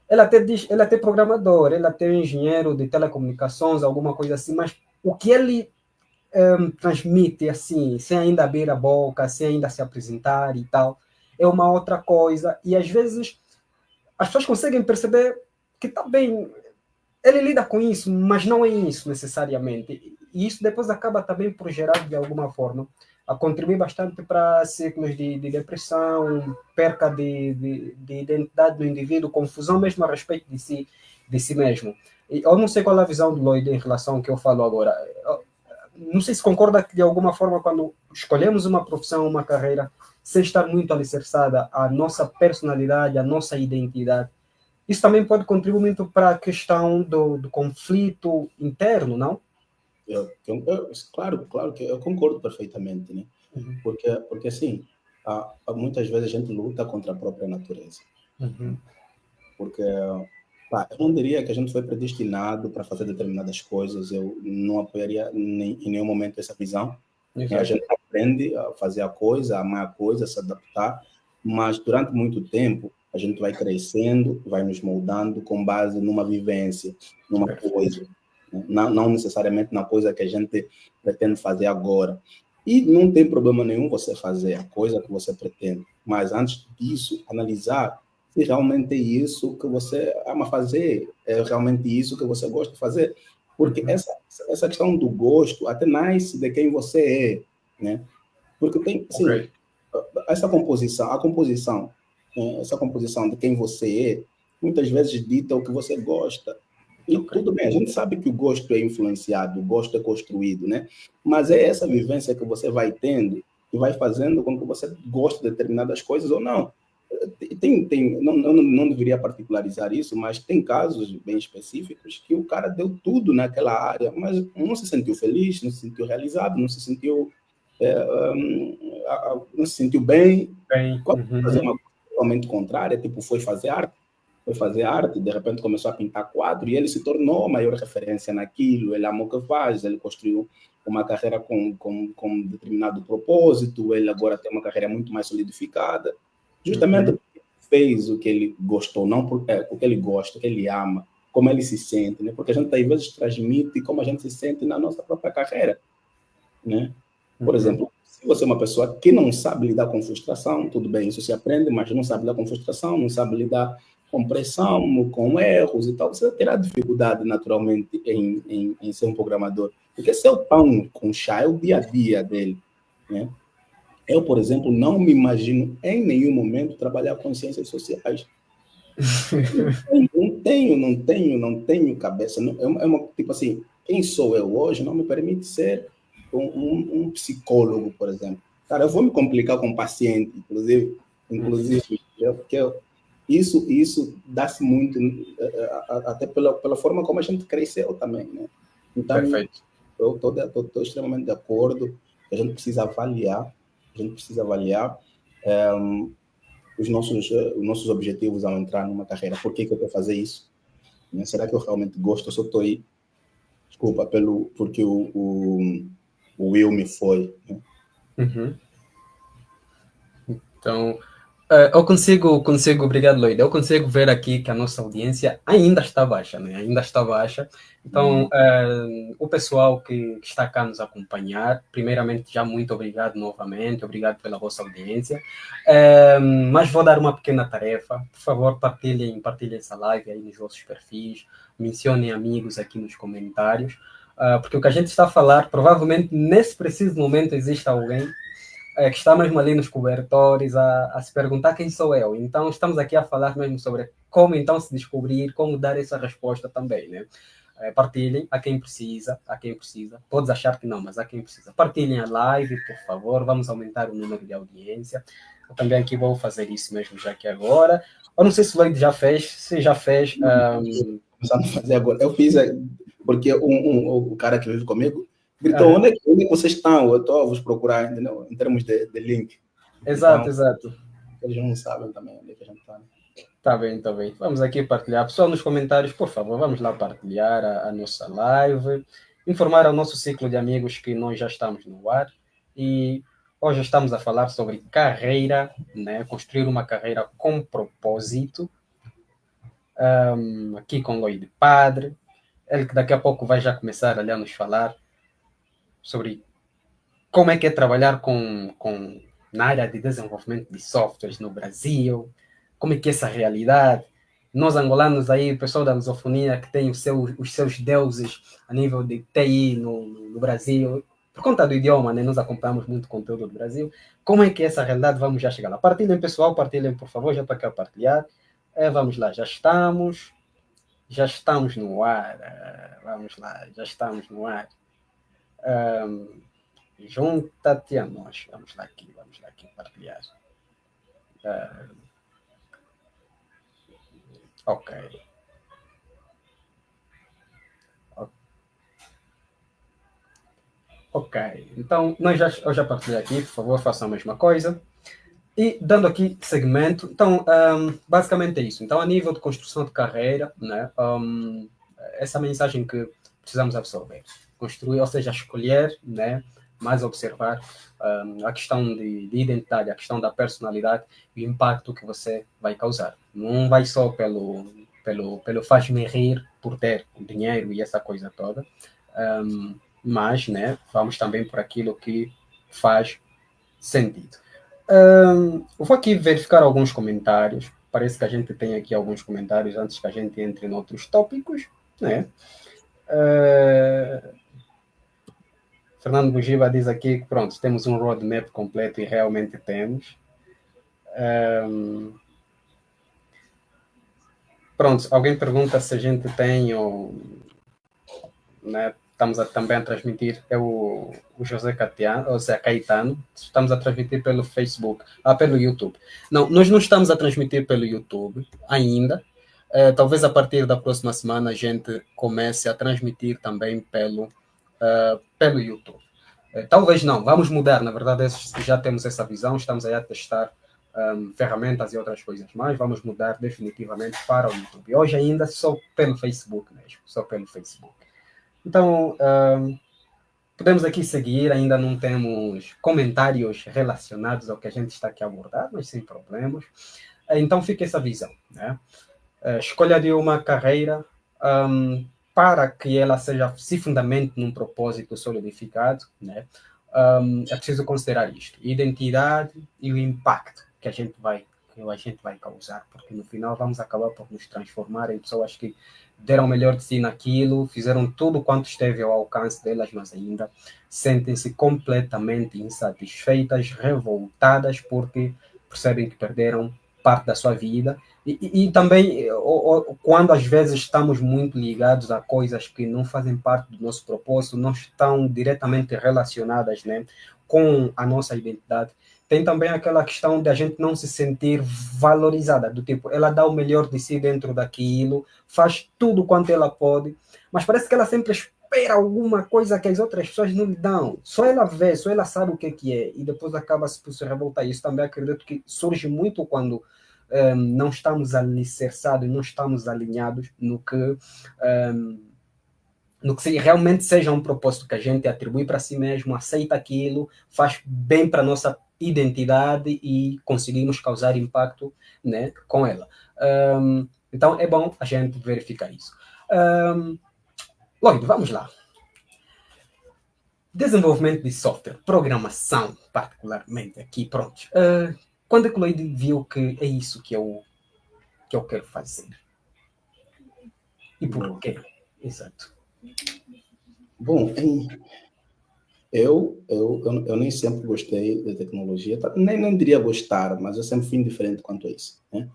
ele até programador, ele até engenheiro de telecomunicações, alguma coisa assim, mas o que ele transmite assim, sem ainda abrir a boca, sem ainda se apresentar e tal, é uma outra coisa. E às vezes as pessoas conseguem perceber que está bem, ele lida com isso, mas não é isso necessariamente. E isso depois acaba também por gerar, de alguma forma, a contribuir bastante para ciclos de depressão, perca de identidade do indivíduo, confusão mesmo a respeito de si, de si mesmo. E eu não sei qual é a visão do Lloyd em relação ao que eu falo agora. Não sei se concorda que, de alguma forma, quando escolhemos uma profissão, uma carreira, sem estar muito alicerçada à nossa personalidade, à nossa identidade, isso também pode contribuir muito para a questão do conflito interno, não? Claro que eu concordo perfeitamente, né? Uhum. Porque assim, muitas vezes a gente luta contra a própria natureza. Uhum. Porque eu não diria que a gente foi predestinado para fazer determinadas coisas. Eu não apoiaria em nenhum momento essa visão. A gente aprende a fazer a coisa, a amar a coisa, a se adaptar, mas durante muito tempo a gente vai crescendo, vai nos moldando com base numa vivência, numa coisa, né? Não necessariamente na coisa que a gente pretende fazer agora. E não tem problema nenhum você fazer a coisa que você pretende, mas antes disso, analisar se realmente é isso que você ama fazer, é realmente isso que você gosta de fazer. Porque essa questão do gosto até nasce de quem você é, né? Porque tem, assim, essa composição de quem você é, muitas vezes dita o que você gosta. E tudo bem, a gente sabe que o gosto é influenciado, o gosto é construído, né? Mas é essa vivência que você vai tendo que vai fazendo com que você goste de determinadas coisas ou não. Não deveria particularizar isso, mas tem casos bem específicos que o cara deu tudo naquela área, mas não se sentiu feliz, não se sentiu realizado, não se sentiu bem. Bem, Quando fazer uma coisa totalmente contrária, tipo, foi fazer arte, de repente começou a pintar quadro e ele se tornou a maior referência naquilo, ele amou o que faz, ele construiu uma carreira com determinado propósito, ele agora tem uma carreira muito mais solidificada, justamente porque fez o que ele gostou, não o que ele gosta, o que ele ama, como ele se sente, né? Porque a gente às vezes transmite como a gente se sente na nossa própria carreira, né? Por exemplo, se você é uma pessoa que não sabe lidar com frustração, tudo bem, isso se aprende, mas não sabe lidar com frustração, não sabe lidar com pressão, com erros e tal, você terá dificuldade naturalmente em ser um programador. Porque seu pão com chá é o dia a dia dele, né? Eu, por exemplo, não me imagino em nenhum momento trabalhar com ciências sociais. Não tenho cabeça. Tipo assim, quem sou eu hoje não me permite ser um psicólogo, por exemplo. Cara, eu vou me complicar com paciente, inclusive isso dá-se muito, até pela forma como a gente cresceu também, né? Então, perfeito. eu estou extremamente de acordo. A gente precisa avaliar, os nossos objetivos ao entrar numa carreira. Por que eu quero fazer isso? Né? Será que eu realmente gosto? Eu só estou aí, desculpa, porque o Will me foi. Né? Uhum. Então, eu consigo, obrigado, Lloyd. Eu consigo ver aqui que a nossa audiência ainda está baixa, né? Ainda está baixa. Então, o pessoal que está cá nos acompanhar, primeiramente, já muito obrigado novamente, obrigado pela vossa audiência. Mas vou dar uma pequena tarefa. Por favor, partilhem essa live aí nos vossos perfis, mencionem amigos aqui nos comentários, porque o que a gente está a falar, provavelmente nesse preciso momento existe alguém que está mesmo ali nos cobertores a se perguntar quem sou eu. Então, estamos aqui a falar mesmo sobre como então se descobrir, como dar essa resposta também, né? Partilhem a quem precisa, Podes achar que não, mas a quem precisa. Partilhem a live, por favor, vamos aumentar o número de audiência. Eu também aqui vou fazer isso mesmo já que agora. Eu não sei se o Lloyd já fez, se já fez. Começando a fazer agora. Eu fiz, porque o cara que vive comigo gritou, onde é que vocês estão? Eu estou a vos procurar, entendeu? Em termos de link. Exato, então, exato. Eles não sabem também onde é que a gente está. Né? Tá bem, tá bem. Vamos aqui partilhar. Pessoal, nos comentários, por favor, vamos lá partilhar a nossa live. Informar ao nosso ciclo de amigos que nós já estamos no ar. E hoje estamos a falar sobre carreira, né? Construir uma carreira com propósito. Aqui com o Lloyd Padre. Ele que daqui a pouco vai já começar a nos falar sobre como é que é trabalhar na área de desenvolvimento de softwares no Brasil, como é que é essa realidade. Nós angolanos aí, o pessoal da lusofonia que tem os seus deuses a nível de TI no Brasil, por conta do idioma, né? Nós acompanhamos muito conteúdo do Brasil. Como é que é essa realidade? Vamos já chegar lá. Partilhem, pessoal, partilhem, por favor, já estou aqui a partilhar. Vamos lá, já estamos. já estamos no ar. Vamos lá, já estamos no ar. Junta-te a nós. Vamos lá aqui partilhar. Ok. Ok, então eu já partilhei aqui, por favor, façam a mesma coisa. E dando aqui segmento, então, basicamente é isso. Então, a nível de construção de carreira, né, essa mensagem que precisamos absorver. Construir, ou seja, escolher, né, mais observar a questão de identidade, a questão da personalidade e o impacto que você vai causar. Não vai só pelo faz-me rir por ter dinheiro e essa coisa toda, mas, né, vamos também por aquilo que faz sentido. Vou aqui verificar alguns comentários. Parece que a gente tem aqui alguns comentários antes que a gente entre em outros tópicos, né? Fernando Bugiba diz aqui que, pronto, temos um roadmap completo e realmente temos. Pronto, alguém pergunta se a gente tem ou... Né, estamos também a transmitir, é o José Catiano, ou seja, Caetano, estamos a transmitir pelo Facebook, pelo YouTube. Não, nós não estamos a transmitir pelo YouTube ainda, talvez a partir da próxima semana a gente comece a transmitir também pelo YouTube. Talvez não, vamos mudar, na verdade já temos essa visão, estamos aí a testar ferramentas e outras coisas mais, vamos mudar definitivamente para o YouTube. Hoje ainda só pelo Facebook mesmo, só pelo Facebook. Então, podemos aqui seguir, ainda não temos comentários relacionados ao que a gente está aqui a abordar, mas sem problemas. Então, fica essa visão, né? Escolha de uma carreira para que ela se fundamente num propósito solidificado, né? É preciso considerar isto, identidade e o impacto que a gente vai causar, porque no final vamos acabar por nos transformar em pessoas que deram o melhor de si naquilo, fizeram tudo quanto esteve ao alcance delas, mas ainda sentem-se completamente insatisfeitas, revoltadas, porque percebem que perderam parte da sua vida. E também, quando às vezes estamos muito ligados a coisas que não fazem parte do nosso propósito, não estão diretamente relacionadas, né, com a nossa identidade, tem também aquela questão de a gente não se sentir valorizada, do tipo, ela dá o melhor de si dentro daquilo, faz tudo quanto ela pode, mas parece que ela sempre espera alguma coisa que as outras pessoas não lhe dão. Só ela vê, só ela sabe o que é, e depois acaba-se por se revoltar. Isso também acredito que surge muito quando não estamos alicerçados, não estamos alinhados no que realmente seja um propósito que a gente atribui para si mesmo, aceita aquilo, faz bem para a nossa identidade e conseguimos causar impacto, né, com ela. Então, é bom a gente verificar isso. Lloyd, vamos lá. Desenvolvimento de software, programação, particularmente aqui, pronto. Quando é que o Lloyd viu que é isso que eu quero fazer? E por quê? Exato. Bom, eu nem sempre gostei da tecnologia, nem diria gostar, mas eu sempre fui indiferente quanto a isso, né?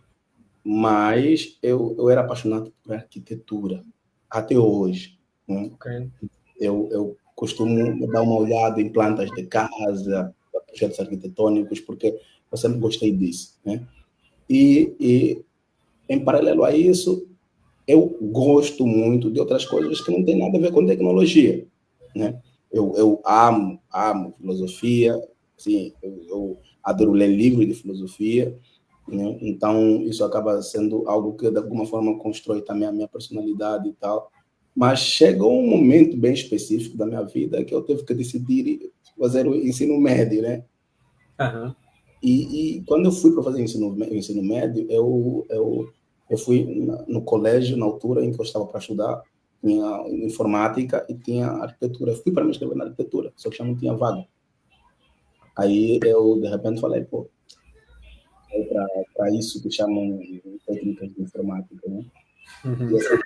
Mas eu era apaixonado por arquitetura, até hoje, né? Okay. Eu costumo dar uma olhada em plantas de casa, projetos arquitetônicos, porque eu sempre gostei disso, né? E em paralelo a isso, eu gosto muito de outras coisas que não tem nada a ver com tecnologia, né? Eu amo filosofia, sim, eu adoro ler livros de filosofia, né? Então isso acaba sendo algo que de alguma forma constrói também a minha personalidade e tal. Mas chegou um momento bem específico da minha vida que eu tive que decidir fazer o ensino médio, né? Uhum. E quando eu fui para fazer ensino médio, eu fui no colégio, na altura em que eu estava para estudar, tinha informática e tinha arquitetura. Eu fui para me inscrever na arquitetura, só que já não tinha vaga. Aí eu, de repente, falei, pô, é para isso que chamam técnicas de informática, né? Uhum. E assim,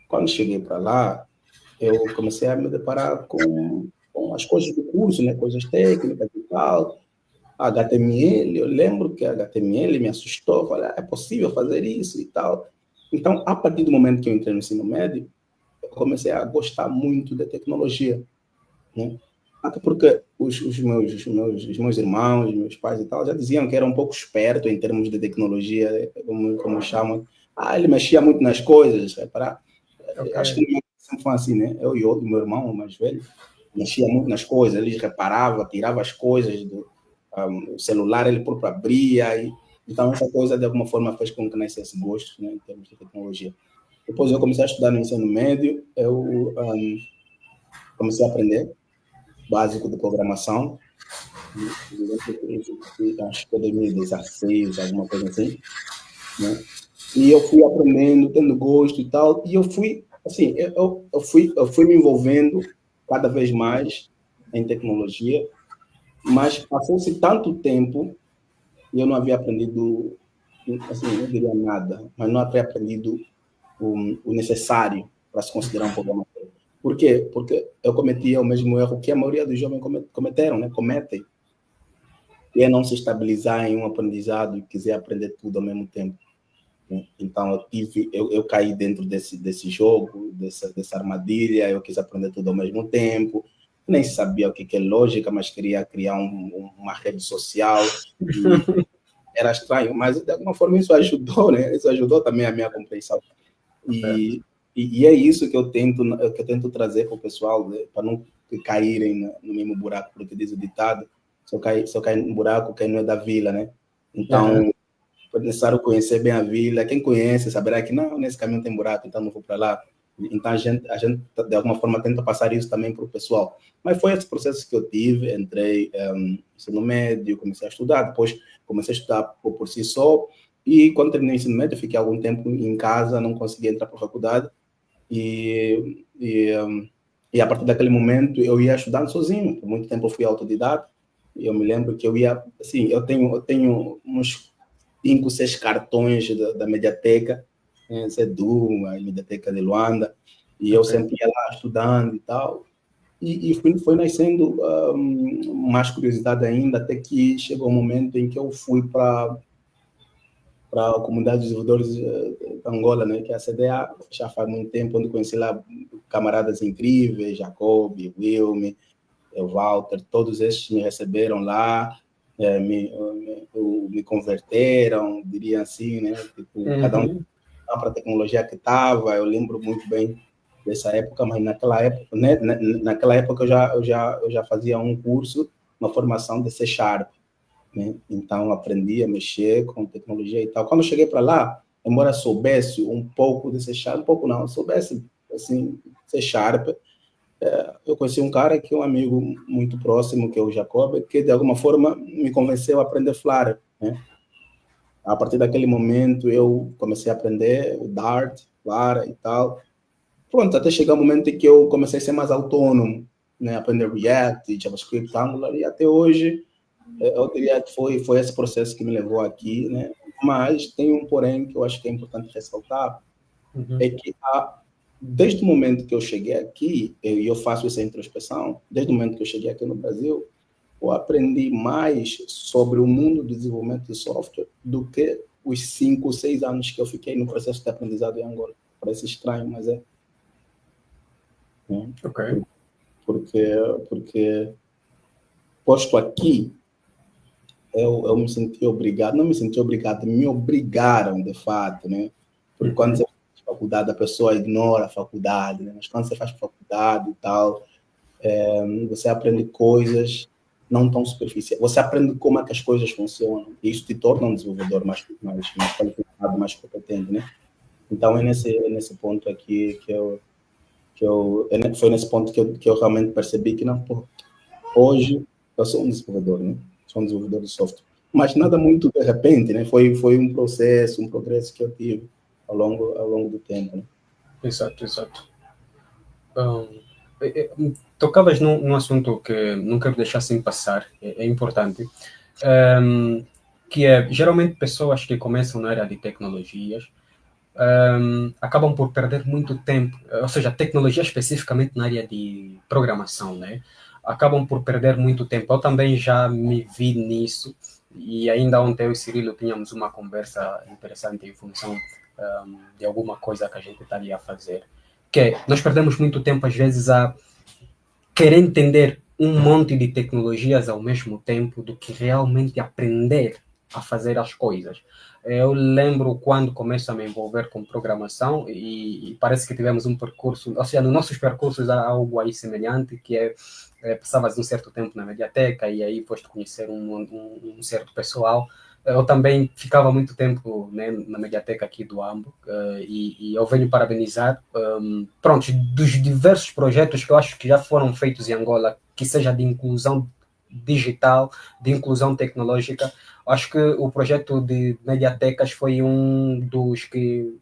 quando cheguei para lá, eu comecei a me deparar com as coisas do curso, né? Coisas técnicas e tal. HTML, eu lembro que a HTML me assustou, falei, é possível fazer isso e tal. Então, a partir do momento que eu entrei no ensino médio, eu comecei a gostar muito da tecnologia, né? Até porque os meus irmãos, meus pais e tal, já diziam que era um pouco esperto em termos de tecnologia, como chamam. Ah, ele mexia muito nas coisas. Acho que sempre foi assim, né? Eu e o meu irmão, o mais velho, mexia muito nas coisas. Ele reparava, tirava as coisas o celular, ele próprio abria. Então, essa coisa, de alguma forma, fez com que nascesse gosto, né, em termos de tecnologia. Depois eu comecei a estudar no ensino médio, eu comecei a aprender básico de programação, acho que foi 2016, alguma coisa assim, né? E eu fui aprendendo, tendo gosto e tal, e eu fui, assim, eu fui me envolvendo cada vez mais em tecnologia, mas passou-se tanto tempo e eu não havia aprendido, assim, não diria nada, mas não havia aprendido o necessário para se considerar um programador. Por quê? Porque eu cometia o mesmo erro que a maioria dos jovens cometeram, né? Cometem, e é não se estabilizar em um aprendizado e quiser aprender tudo ao mesmo tempo. Né? Então, eu caí dentro desse jogo, dessa armadilha, eu quis aprender tudo ao mesmo tempo, nem sabia o que é lógica, mas queria criar uma rede social, e era estranho, mas de alguma forma isso ajudou, né? Isso ajudou também a minha compreensão. E é isso que eu tento trazer para o pessoal, né? Para não caírem no mesmo buraco, porque diz o ditado, só cai no buraco quem não é da vila, né? Então, é necessário conhecer bem a vila. Quem conhece saberá que não, nesse caminho tem buraco, então não vou para lá. Então, a gente, de alguma forma, tenta passar isso também para o pessoal. Mas foi esse processo que eu tive. Entrei no ensino médio, comecei a estudar, depois comecei a estudar por si só. E quando terminei o ensino médio, fiquei algum tempo em casa, não consegui entrar para a faculdade. E a partir daquele momento, eu ia estudando sozinho. Por muito tempo eu fui autodidata. E eu me lembro que eu ia, assim, eu tenho uns 5, 6 cartões da Mediateca, né, CEDU, a Mediateca de Luanda, e eu sempre ia lá estudando e tal. E foi nascendo mais curiosidade ainda, até que chegou um momento em que eu fui para a comunidade de desenvolvedores de Angola, né, que é a CDA, já faz muito tempo, onde conheci lá camaradas incríveis, Jacob, Wilme, Walter, todos esses me receberam lá, me converteram, diria assim, né? Tipo, cada um para a tecnologia que estava. Eu lembro muito bem dessa época, mas naquela época, né? Naquela época eu já fazia um curso, uma formação de C Sharp, né? Então aprendi a mexer com tecnologia e tal. Quando eu cheguei para lá, embora soubesse um pouco de C Sharp, um pouco não, soubesse assim C Sharp, eu conheci um cara que é um amigo muito próximo, que é o Jacob, que de alguma forma me convenceu a aprender Flutter, né? A partir daquele momento eu comecei a aprender Dart, Flutter e tal. Pronto, até chegar o momento em que eu comecei a ser mais autônomo, né? Aprender React, JavaScript, Angular, e até hoje eu diria que foi esse processo que me levou aqui, né? Mas tem um porém que eu acho que é importante ressaltar, é que desde o momento que eu cheguei aqui, e eu faço essa introspeção, desde o momento que eu cheguei aqui no Brasil, eu aprendi mais sobre o mundo do desenvolvimento de software do que os 5, 6 anos que eu fiquei no processo de aprendizado em Angola. Parece estranho, mas é. Né? Porque posto aqui, eu me senti obrigado, não me senti obrigado, me obrigaram, de fato, né? Porque quando você faz faculdade, a pessoa ignora a faculdade, né? Mas quando você faz faculdade e tal, você aprende coisas não tão superficiais. Você aprende como é que as coisas funcionam. E isso te torna um desenvolvedor mais qualificado, mais competente, né? Então, é nesse ponto aqui foi nesse ponto que eu realmente percebi que, não, pô, hoje eu sou um desenvolvedor, né? Sou um desenvolvedor de software. Mas nada muito de repente, né? Foi um processo, um progresso que eu tive ao longo do tempo, né? Exato. Tocavas num assunto que não quero deixar sem passar, é importante, que é, geralmente, pessoas que começam na área de tecnologias acabam por perder muito tempo, ou seja, tecnologia especificamente na área de programação, né? Acabam por perder muito tempo. Eu também já me vi nisso, e ainda ontem eu e Cirilo tínhamos uma conversa interessante em função de alguma coisa que a gente está ali a fazer. Que nós perdemos muito tempo, às vezes, a querer entender um monte de tecnologias ao mesmo tempo do que realmente aprender a fazer as coisas. Eu lembro quando começo a me envolver com programação e parece que tivemos um percurso, ou seja, nos nossos percursos há algo aí semelhante, que passavas um certo tempo na mediateca e aí foste conhecer um certo pessoal. Eu também ficava muito tempo, né, na mediateca aqui do AMBO e eu venho parabenizar, pronto, dos diversos projetos que eu acho que já foram feitos em Angola, que seja de inclusão digital, de inclusão tecnológica. Acho que o projeto de mediatecas foi um dos que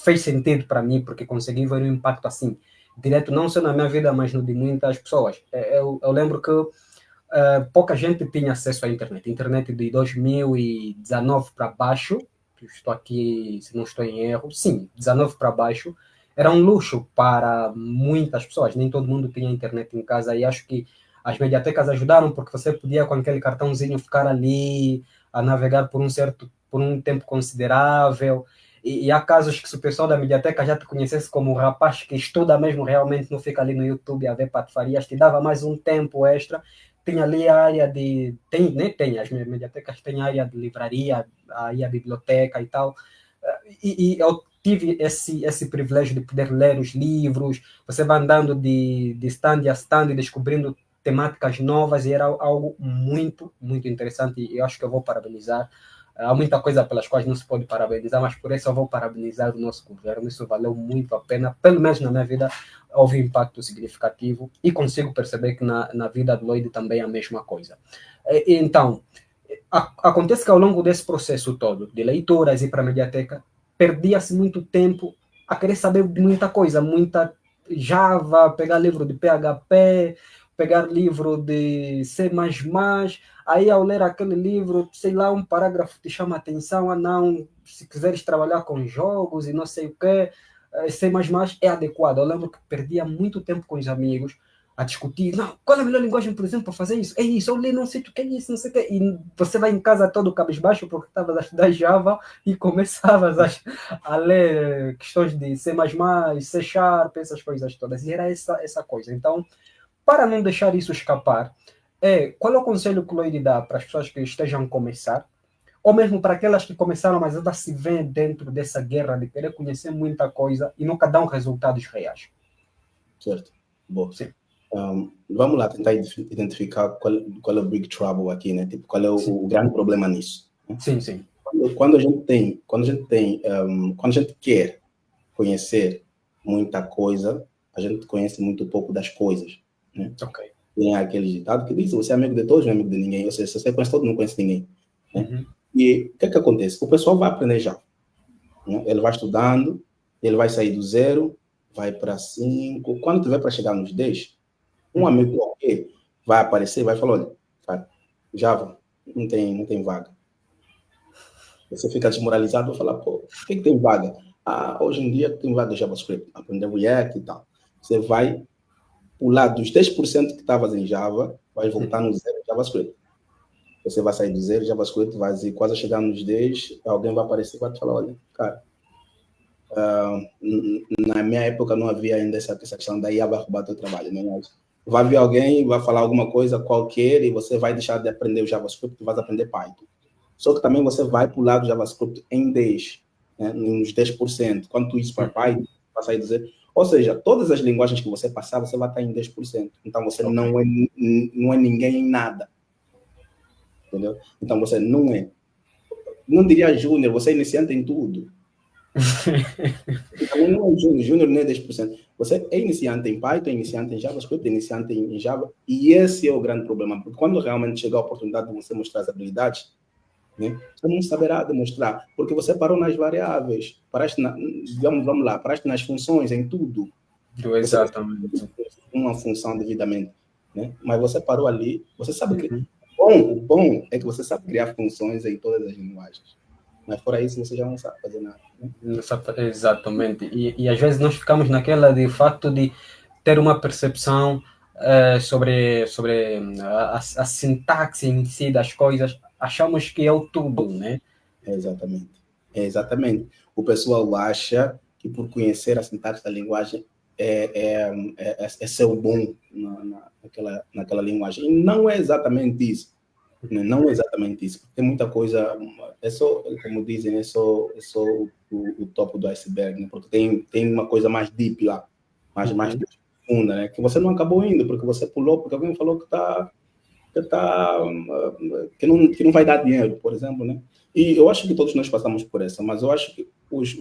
fez sentido para mim, porque consegui ver um impacto assim, direto, não só na minha vida, mas no de muitas pessoas. Eu lembro que pouca gente tinha acesso à internet. Internet de 2019 para baixo, estou aqui, se não estou em erro, sim, 19 para baixo, era um luxo para muitas pessoas. Nem todo mundo tinha internet em casa e acho que as mediatecas ajudaram porque você podia com aquele cartãozinho ficar ali a navegar por um tempo considerável. E há casos que se o pessoal da mediateca já te conhecesse como um rapaz que estuda mesmo, realmente não fica ali no YouTube a ver patifarias, te dava mais um tempo extra. Tem ali a área de. Tem, né? Tem, as mediatecas têm a área de livraria, aí a biblioteca e tal. E eu tive esse privilégio de poder ler os livros. Você vai andando de stand a stand, descobrindo temáticas novas, e era algo muito, muito interessante. E eu acho que eu vou parabenizar. Há muita coisa pelas quais não se pode parabenizar, mas por isso eu vou parabenizar o nosso governo. Isso valeu muito a pena, pelo menos na minha vida houve impacto significativo e consigo perceber que na vida do Lloyd também é a mesma coisa. Então, acontece que ao longo desse processo todo, de leituras e para a mediateca, perdia-se muito tempo a querer saber de muita coisa, muita Java, pegar livro de PHP, pegar livro de C++, aí ao ler aquele livro, sei lá, um parágrafo te chama a atenção, não, se quiseres trabalhar com jogos e não sei o quê, C++ é adequado. Eu lembro que perdia muito tempo com os amigos a discutir, não, qual é a melhor linguagem, por exemplo, para fazer isso? É isso, eu li, não sei o que é isso, não sei o que. E você vai em casa todo cabisbaixo porque estavas a estudar Java e começavas a ler questões de C++, C Sharp, essas coisas todas. E era essa coisa. Então, para não deixar isso escapar, qual é o conselho que o Lloyd dá para as pessoas que estejam a começar, ou mesmo para aquelas que começaram, mas ainda se vêem dentro dessa guerra de querer conhecer muita coisa e nunca dão resultados reais? Certo. Bom, Sim. Vamos lá tentar identificar qual é o big trouble aqui, né? Tipo, qual é o grande problema nisso? Né? Sim, sim. Quando a gente quer conhecer muita coisa, a gente conhece muito pouco das coisas, né? Ok. Tem aquele ditado que diz: você é amigo de todos, não é amigo de ninguém. Ou seja, se você conhece todo, não conhece ninguém. Né? Uhum. E o que acontece? O pessoal vai aprender já. Né? Ele vai estudando, ele vai sair do 0, vai para 5. Quando tiver para chegar nos 10, um amigo qualquer vai aparecer, vai falar: olha, cara, Java, não tem vaga. Você fica desmoralizado, vai falar: pô, por que tem vaga? Hoje em dia tem vaga de JavaScript, aprender React e tal. Você vai pular dos 10% que estavas em Java, vai voltar no 0 JavaScript. Você vai sair do 0 JavaScript, vai quase chegar nos 10, alguém vai aparecer e vai te falar: olha, cara, na minha época não havia ainda essa questão da IA vai roubar teu trabalho, né? Mas vai vir alguém, vai falar alguma coisa qualquer e você vai deixar de aprender o JavaScript e vai aprender Python. Só que também você vai pular do JavaScript em 10, né? Nos 10%. Quando tu isso para Python, vai sair do 0. Ou seja, todas as linguagens que você passar, você vai estar em 10%. Então, você não é ninguém em nada. Entendeu? Então, você não diria júnior, você é iniciante em tudo. Também não é júnior, não é 10%. Você é iniciante em Python, iniciante em JavaScript, iniciante em Java, e esse é o grande problema, porque quando realmente chegar a oportunidade de você mostrar as habilidades, né, você não saberá demonstrar, porque você parou nas variáveis, vamos lá, paraste nas funções, em tudo. Exatamente. Uma função devidamente, né? Mas você parou ali, você sabe que o bom é que você sabe criar funções em todas as linguagens. Mas fora isso, você já não sabe fazer nada. Né? Exatamente. E às vezes nós ficamos naquela de fato de ter uma percepção sobre a sintaxe em si das coisas. Achamos que é o tudo, né? Exatamente. o pessoal acha que por conhecer a sintaxe da linguagem é ser o bom naquela linguagem. E não é exatamente isso. Né? Não é exatamente isso. Tem muita coisa, é só, como dizem, é só o topo do iceberg, né? Porque tem uma coisa mais deep lá, mais profunda, né? Que você não acabou indo, porque você pulou, porque alguém falou que não vai dar dinheiro, por exemplo, né? E eu acho que todos nós passamos por essa, mas eu acho que os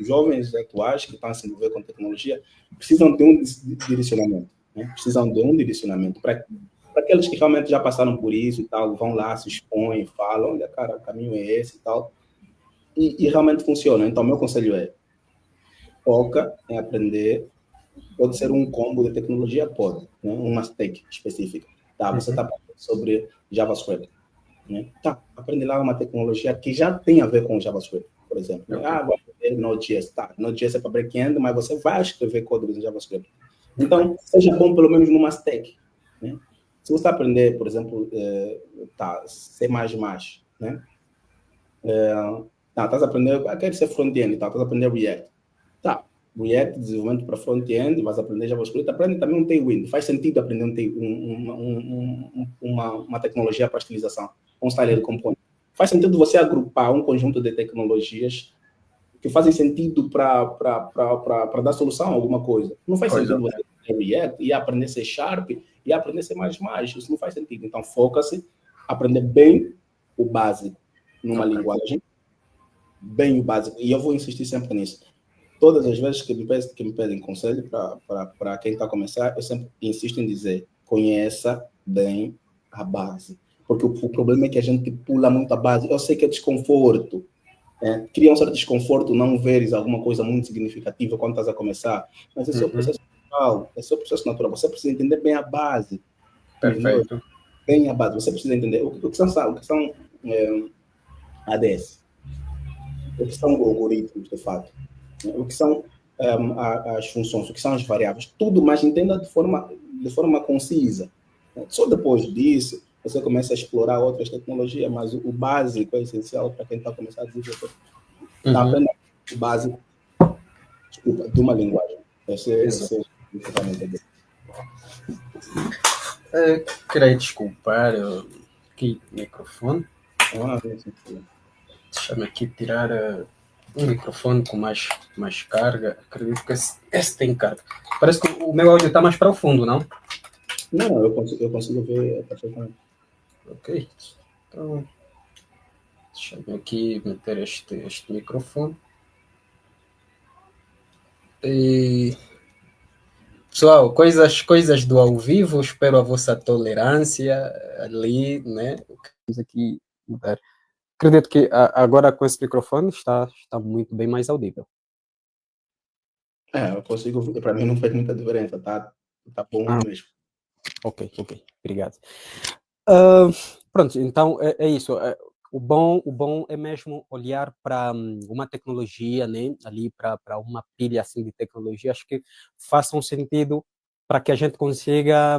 jovens atuais que estão a se envolver com tecnologia precisam de um direcionamento, né? Precisam de um direcionamento para aqueles que realmente já passaram por isso e tal, vão lá, se expõem, falam, olha, cara, o caminho é esse e tal, e realmente funciona. Então, meu conselho é, foca em aprender, pode ser um combo de tecnologia, pode, né? Uma stack específica. Tá, você está aprendendo sobre JavaScript, né? Tá, aprende lá uma tecnologia que já tem a ver com JavaScript, por exemplo. Okay. Vou aprender Node.js. Tá, Node.js é para back-end, mas você vai escrever códigos em JavaScript. Então, seja bom pelo menos numa stack, né? Se você aprender, por exemplo, C++, né? Estás aprendendo, quer ser front-end, tá? Estás aprendendo React. Tá, React, desenvolvimento para front-end, vas aprender JavaScript, aprende também um Tailwind. Faz sentido aprender uma tecnologia para estilização, um style de componente. Faz sentido você agrupar um conjunto de tecnologias que fazem sentido para dar solução a alguma coisa. Não faz sentido você aprender React e aprender C# e aprender C++. Isso não faz sentido. Então, foca-se aprender bem o básico numa linguagem, bem o básico. E eu vou insistir sempre nisso. Todas as vezes que me pedem conselho para quem está a começar, eu sempre insisto em dizer, conheça bem a base. Porque o problema é que a gente pula muito a base. Eu sei que é desconforto. Cria um certo desconforto não veres alguma coisa muito significativa quando estás a começar. Mas esse é o processo natural. Esse é o processo natural. Você precisa entender bem a base. Perfeito. Bem a base. Você precisa entender o que são ADS. O que são algoritmos, de fato. O que são as funções, o que são as variáveis, tudo, mas entenda de forma concisa. Só depois disso, você começa a explorar outras tecnologias, mas o básico é essencial para quem está começando a desenvolver. Aprenda o básico, de uma linguagem. Esse é o tratamento dele. Queria desculpar aqui o microfone. Deixa-me aqui tirar um microfone com mais carga. Acredito que esse tem carga. Parece que o meu áudio está mais para o fundo, não? Não, eu consigo ver perfeitamente. Ok. Então, deixa-me aqui meter este microfone. E... Pessoal, coisas do ao vivo, espero a vossa tolerância ali, né? Vamos aqui mudar. Acredito que agora com esse microfone está muito bem mais audível. Eu consigo, para mim não faz muita diferença, tá bom mesmo. Ok, obrigado. Pronto, então é isso. O bom é mesmo olhar para uma tecnologia, né, ali para uma pilha assim de tecnologias que façam sentido para que a gente consiga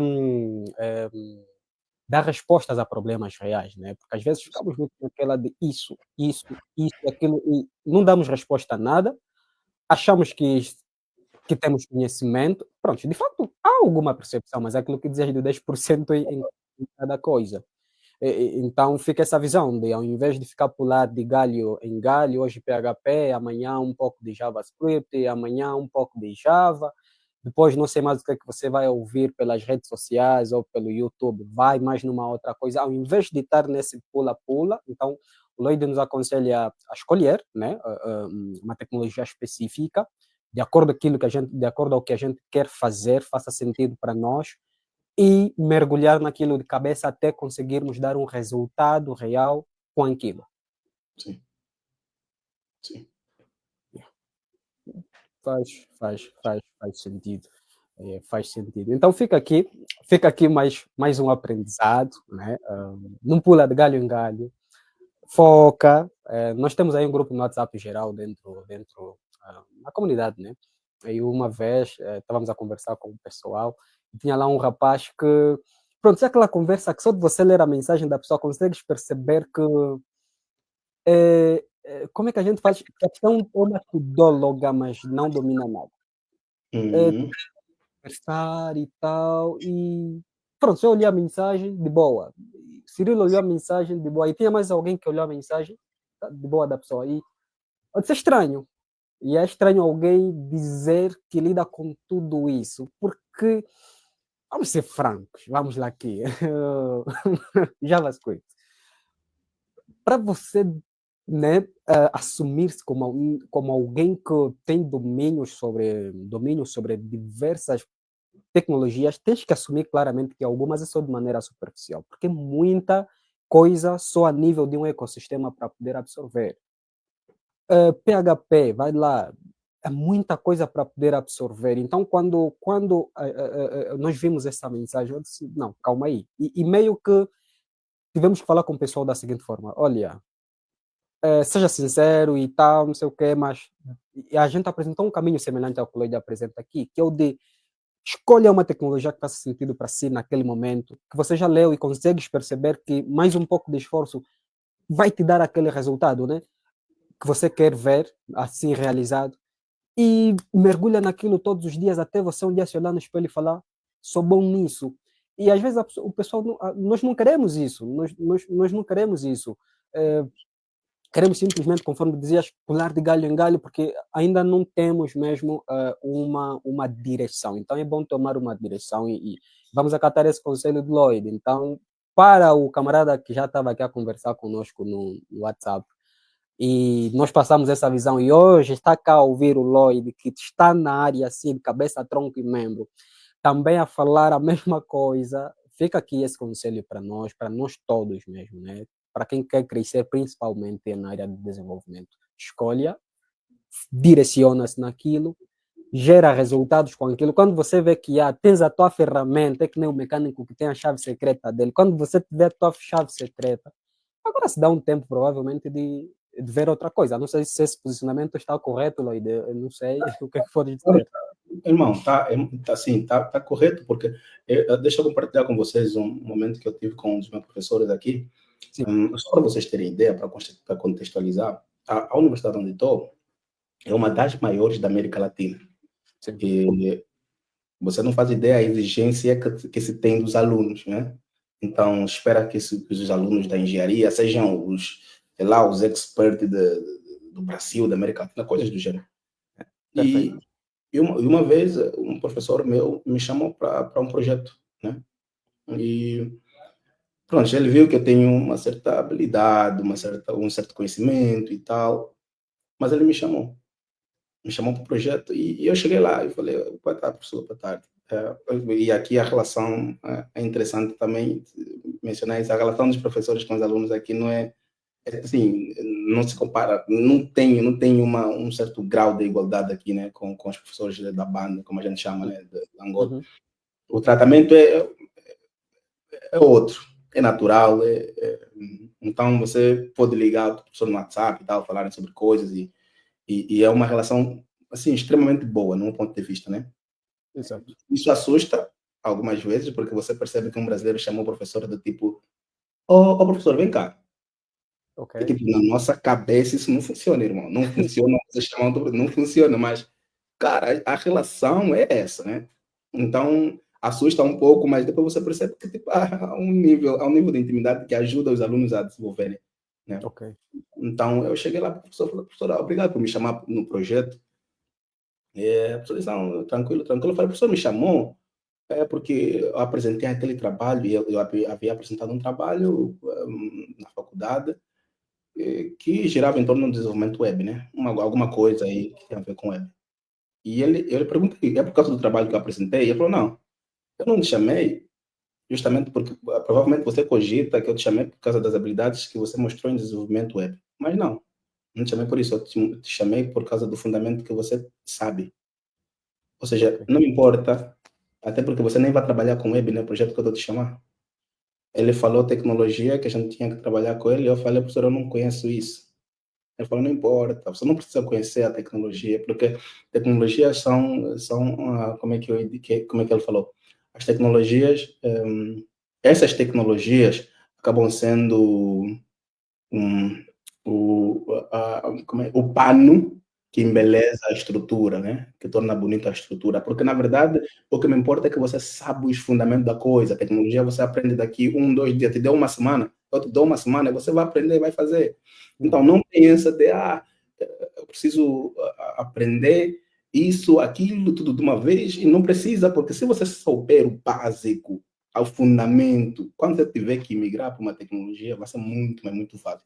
dar respostas a problemas reais, né? Porque às vezes ficamos muito naquela de isso, aquilo, e não damos resposta a nada, achamos que temos conhecimento, pronto, de facto há alguma percepção, mas é aquilo que dizes de 10% em cada coisa. Então fica essa visão de, ao invés de ficar pular de galho em galho, hoje PHP, amanhã um pouco de JavaScript, amanhã um pouco de Java, depois não sei mais o que é que você vai ouvir pelas redes sociais ou pelo YouTube, vai mais numa outra coisa, ao invés de estar nesse pula-pula, então o Lloyd nos aconselha a escolher, né, uma tecnologia específica, de acordo ao que a gente quer fazer, faça sentido para nós, e mergulhar naquilo de cabeça até conseguirmos dar um resultado real com aquilo. Sim. Faz sentido. Faz sentido. Então fica aqui mais um aprendizado, né? Não pula de galho em galho, foca. Nós temos aí um grupo no WhatsApp geral dentro da comunidade, né? Aí uma vez estávamos a conversar com o pessoal e tinha lá um rapaz que, pronto, é aquela conversa que só de você ler a mensagem da pessoa consegues perceber que como é que a gente faz? A questão é uma tudóloga, mas não domina nada. Uhum. Conversar e tal, e pronto, eu olhei a mensagem, de boa. Cirilo olhou a mensagem, de boa. E tinha mais alguém que olhou a mensagem, de boa da pessoa. E eu disse, é estranho. E é estranho alguém dizer que lida com tudo isso, porque, vamos ser francos, vamos lá aqui. JavaScript. Para você, né, assumir-se como alguém que tem domínio sobre diversas tecnologias, tens que assumir claramente que algumas é só de maneira superficial, porque muita coisa só a nível de um ecossistema para poder absorver. PHP, vai lá, é muita coisa para poder absorver. Então, quando nós vimos essa mensagem, eu disse, não, calma aí. E meio que tivemos que falar com o pessoal da seguinte forma, olha, seja sincero e tal, não sei o quê, mas a gente apresentou um caminho semelhante ao que o Lloyd apresenta aqui, que é o de escolha uma tecnologia que faça sentido para si naquele momento, que você já leu e consegues perceber que mais um pouco de esforço vai te dar aquele resultado, né? Que você quer ver assim realizado e mergulha naquilo todos os dias até você um dia se olhar no espelho e falar sou bom nisso. E às vezes o pessoal, nós não queremos isso, nós não queremos isso. É, queremos simplesmente, conforme dizias, pular de galho em galho, porque ainda não temos mesmo uma direção. Então é bom tomar uma direção e vamos acatar esse conselho de Lloyd. Então, para o camarada que já estava aqui a conversar conosco no WhatsApp, e nós passamos essa visão, e hoje está cá a ouvir o Lloyd, que está na área assim, de cabeça, tronco e membro, também a falar a mesma coisa. Fica aqui esse conselho para nós todos mesmo, né? Para quem quer crescer, principalmente na área de desenvolvimento. Escolha, direciona-se naquilo, gera resultados com aquilo. Quando você vê que tens a tua ferramenta, é que nem o mecânico que tem a chave secreta dele. Quando você tiver a tua chave secreta, agora se dá um tempo provavelmente de ver outra coisa. Não sei se esse posicionamento está correto, Lloyd. Eu não sei o que é que pode dizer. Irmão, tá assim, tá correto, porque deixa eu compartilhar com vocês um momento que eu tive com um dos meus professores aqui. Só para vocês terem ideia, para contextualizar, a universidade onde estou é uma das maiores da América Latina. Sim. E você não faz ideia a exigência que se tem dos alunos, né? Então, espera que os alunos da engenharia sejam sei lá, os experts do Brasil, da América Latina, coisas do gênero. Perfeito. E uma vez, um professor meu me chamou para um projeto, né? E pronto, ele viu que eu tenho uma certa habilidade, um certo conhecimento e tal, mas ele me chamou para o projeto e eu cheguei lá e falei, boa tarde, professor, boa tarde. E aqui a relação é interessante também mencionar isso, a relação dos professores com os alunos aqui não assim, não se compara, não tem um certo grau de igualdade aqui, né, com os professores da banda, como a gente chama, né, de Angola. Uhum. O tratamento é outro, é natural, então você pode ligar o professor no WhatsApp e tal, falarem sobre coisas e é uma relação, assim, extremamente boa, num ponto de vista, né? Exato. Isso assusta algumas vezes, porque você percebe que um brasileiro chamou o professor do tipo, ô professor, vem cá. Ok. E, tipo, na nossa cabeça isso não funciona, irmão. Não funciona, você chamando, não funciona, mas, cara, a relação é essa, né? Então, assusta um pouco, mas depois você percebe que tipo, há um nível de intimidade que ajuda os alunos a desenvolverem, né? Ok. Então, eu cheguei lá para o professor e falei, professor, obrigado por me chamar no projeto. A professora disse, não, tranquilo, tranquilo. Eu falei, professor, me chamou porque eu apresentei aquele trabalho, e eu havia apresentado um trabalho na faculdade, que girava em torno do desenvolvimento web, né? Alguma coisa aí que tem a ver com web. E ele perguntou, é por causa do trabalho que eu apresentei? E ele falou, não, eu não te chamei justamente porque provavelmente você cogita que eu te chamei por causa das habilidades que você mostrou em desenvolvimento web. Mas não te chamei por isso, eu te chamei por causa do fundamento que você sabe. Ou seja, Ok. não importa, até porque você nem vai trabalhar com web, né? O projeto que eu estou te chamar. Ele falou tecnologia que a gente tinha que trabalhar com ele, e eu falei, professor, eu não conheço isso. Ele falou, não importa, você não precisa conhecer a tecnologia, porque tecnologias são como é que ele falou? As tecnologias, essas tecnologias acabam sendo um, o pano que embeleza a estrutura, né? Que torna bonita a estrutura. Porque, na verdade, o que me importa é que você sabe os fundamentos da coisa. A tecnologia você aprende daqui 1, 2 dias. Te deu uma semana, eu te dou uma semana, e você vai aprender e vai fazer. Então, não pensa de, eu preciso aprender isso, aquilo, tudo de uma vez, e não precisa, porque se você souber o básico, o fundamento, quando você tiver que migrar para uma tecnologia, vai ser muito, mas muito fácil.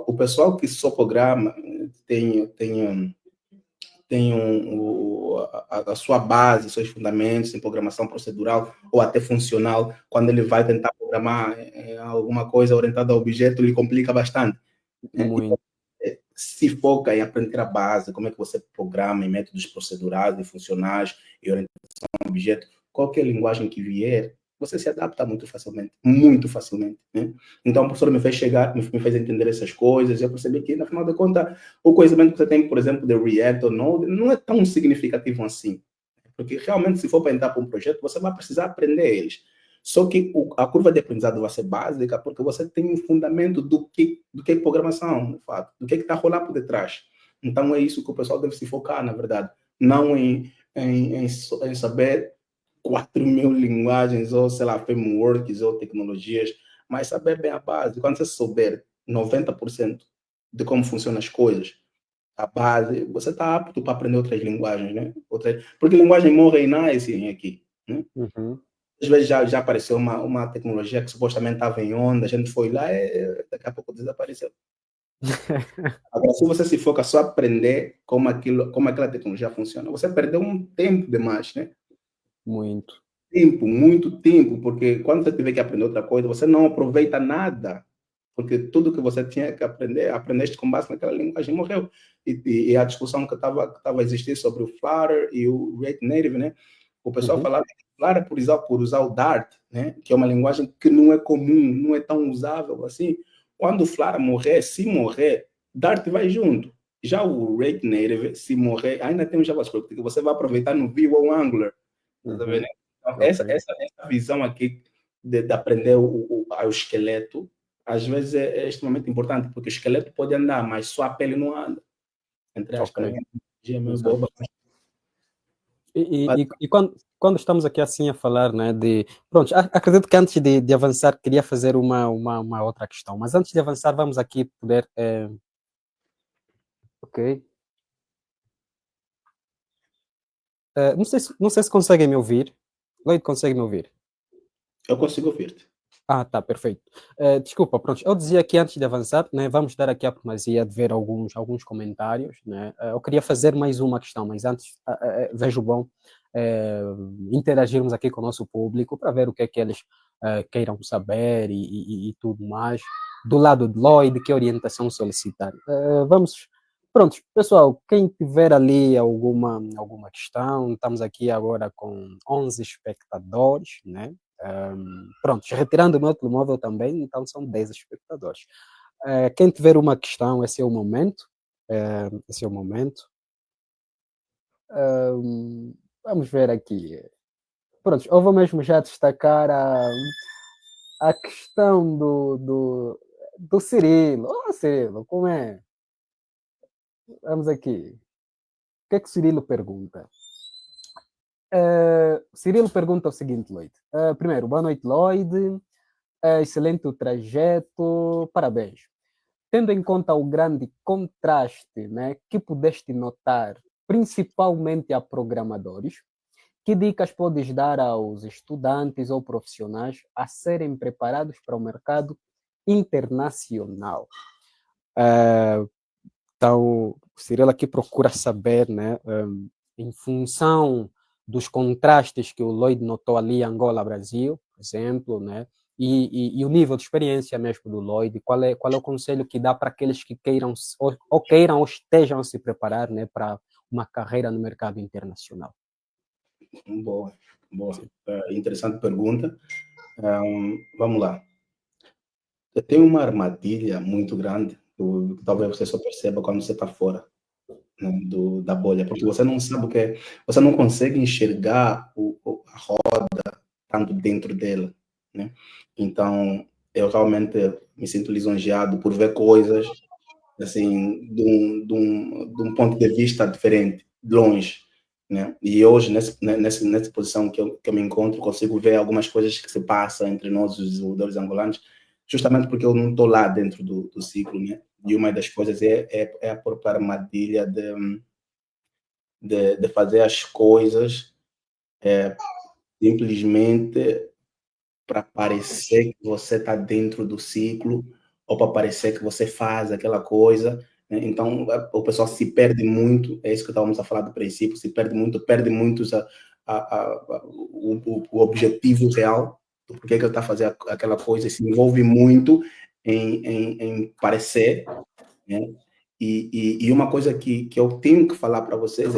O pessoal que só programa tem a sua base, seus fundamentos em programação procedural ou até funcional. Quando ele vai tentar programar alguma coisa orientada a objeto, ele complica bastante. Muito. Se foca em aprender a base, como é que você programa em métodos procedurais e funcionais e orientação a objeto, qualquer linguagem que vier, você se adapta muito facilmente, muito facilmente, né? Então, o professor me fez chegar, me fez entender essas coisas, e eu percebi que, na final de contas, o conhecimento que você tem, por exemplo, de React ou Node, não é tão significativo assim, porque realmente, se for para entrar para um projeto, você vai precisar aprender eles. Só que a curva de aprendizado vai ser básica porque você tem um fundamento do que é programação, de fato, do que está a rolar por detrás. Então é isso que o pessoal deve se focar, na verdade. Não em saber 4.000 linguagens, ou sei lá, frameworks ou tecnologias, mas saber bem a base. Quando você souber 90% de como funcionam as coisas, a base, você está apto para aprender outras linguagens, né? Porque linguagem morre e nasce aqui, né? Uhum. Às vezes já apareceu uma tecnologia que supostamente estava em onda, a gente foi lá e daqui a pouco desapareceu. Agora, se você se foca só aprender como aquela tecnologia funciona, você perdeu um tempo demais, né? Muito. Tempo, muito tempo, porque quando você tiver que aprender outra coisa, você não aproveita nada, porque tudo que você tinha que aprender, aprendeste com base naquela linguagem, morreu. E a discussão que estava a existir sobre o Flutter e o React Native, né? O pessoal falava que Flutter por usar o Dart, né? Que é uma linguagem que não é comum, não é tão usável assim. Quando o Flutter morrer, se morrer, Dart vai junto. Já o React Native, se morrer, ainda tem o JavaScript, que você vai aproveitar no Vue ou Angular. Tá vendo? Então, essa visão aqui de aprender o esqueleto, às vezes é extremamente importante, porque o esqueleto pode andar, mas só a pele não anda. Entre aspas, Ok. é meio boba. E quando estamos aqui assim a falar, né, pronto, acredito que antes de avançar queria fazer uma outra questão, mas antes de avançar vamos aqui poder, ok, não sei se conseguem me ouvir. Lloyd, consegue me ouvir? Eu consigo ouvir-te. Tá, perfeito. Desculpa, pronto. Eu dizia que antes de avançar, né, vamos dar aqui a primazia de ver alguns comentários, né? Eu queria fazer mais uma questão, mas antes vejo bom interagirmos aqui com o nosso público para ver o que é que eles queiram saber e tudo mais. Do lado de Lloyd, que orientação solicitar? Vamos. Pronto, pessoal, quem tiver ali alguma questão, estamos aqui agora com 11 espectadores, né? Pronto, retirando o meu telemóvel também, então são 10 espectadores. Quem tiver uma questão, esse é o momento. Esse é o momento. Vamos ver aqui. Pronto, eu vou mesmo já destacar a questão do Cirilo. Cirilo, como é? Vamos aqui. O que é que o Cirilo pergunta? Cirilo pergunta o seguinte, Lloyd. Primeiro, boa noite, Lloyd. Excelente o trajeto, parabéns. Tendo em conta o grande contraste, né, que pudeste notar, principalmente a programadores, que dicas podes dar aos estudantes ou profissionais a serem preparados para o mercado internacional? Então, o Cirilo aqui procura saber, né, em função dos contrastes que o Lloyd notou ali, Angola, Brasil, por exemplo, né, e o nível de experiência mesmo do Lloyd, qual é o conselho que dá para aqueles que queiram ou estejam a se preparar, né, para uma carreira no mercado internacional? Boa. Interessante pergunta. Vamos lá. Tem uma armadilha muito grande que talvez você só perceba quando você está fora, né, da bolha, porque você não sabe o que é, você não consegue enxergar a roda tanto dentro dela, né? Então, eu realmente me sinto lisonjeado por ver coisas assim, de um ponto de vista diferente, de longe. Né? E hoje, nessa posição que eu me encontro, consigo ver algumas coisas que se passam entre nós, os desenvolvedores angolanos, justamente porque eu não estou lá dentro do ciclo. Né? E uma das coisas é a própria armadilha de fazer as coisas simplesmente para parecer que você está dentro do ciclo ou para parecer que você faz aquela coisa. Né? Então, o pessoal se perde muito, é isso que estávamos a falar do princípio, se perde muito o objetivo real do porquê que ele está fazendo aquela coisa, e se envolve muito em parecer. Né? E uma coisa que eu tenho que falar para vocês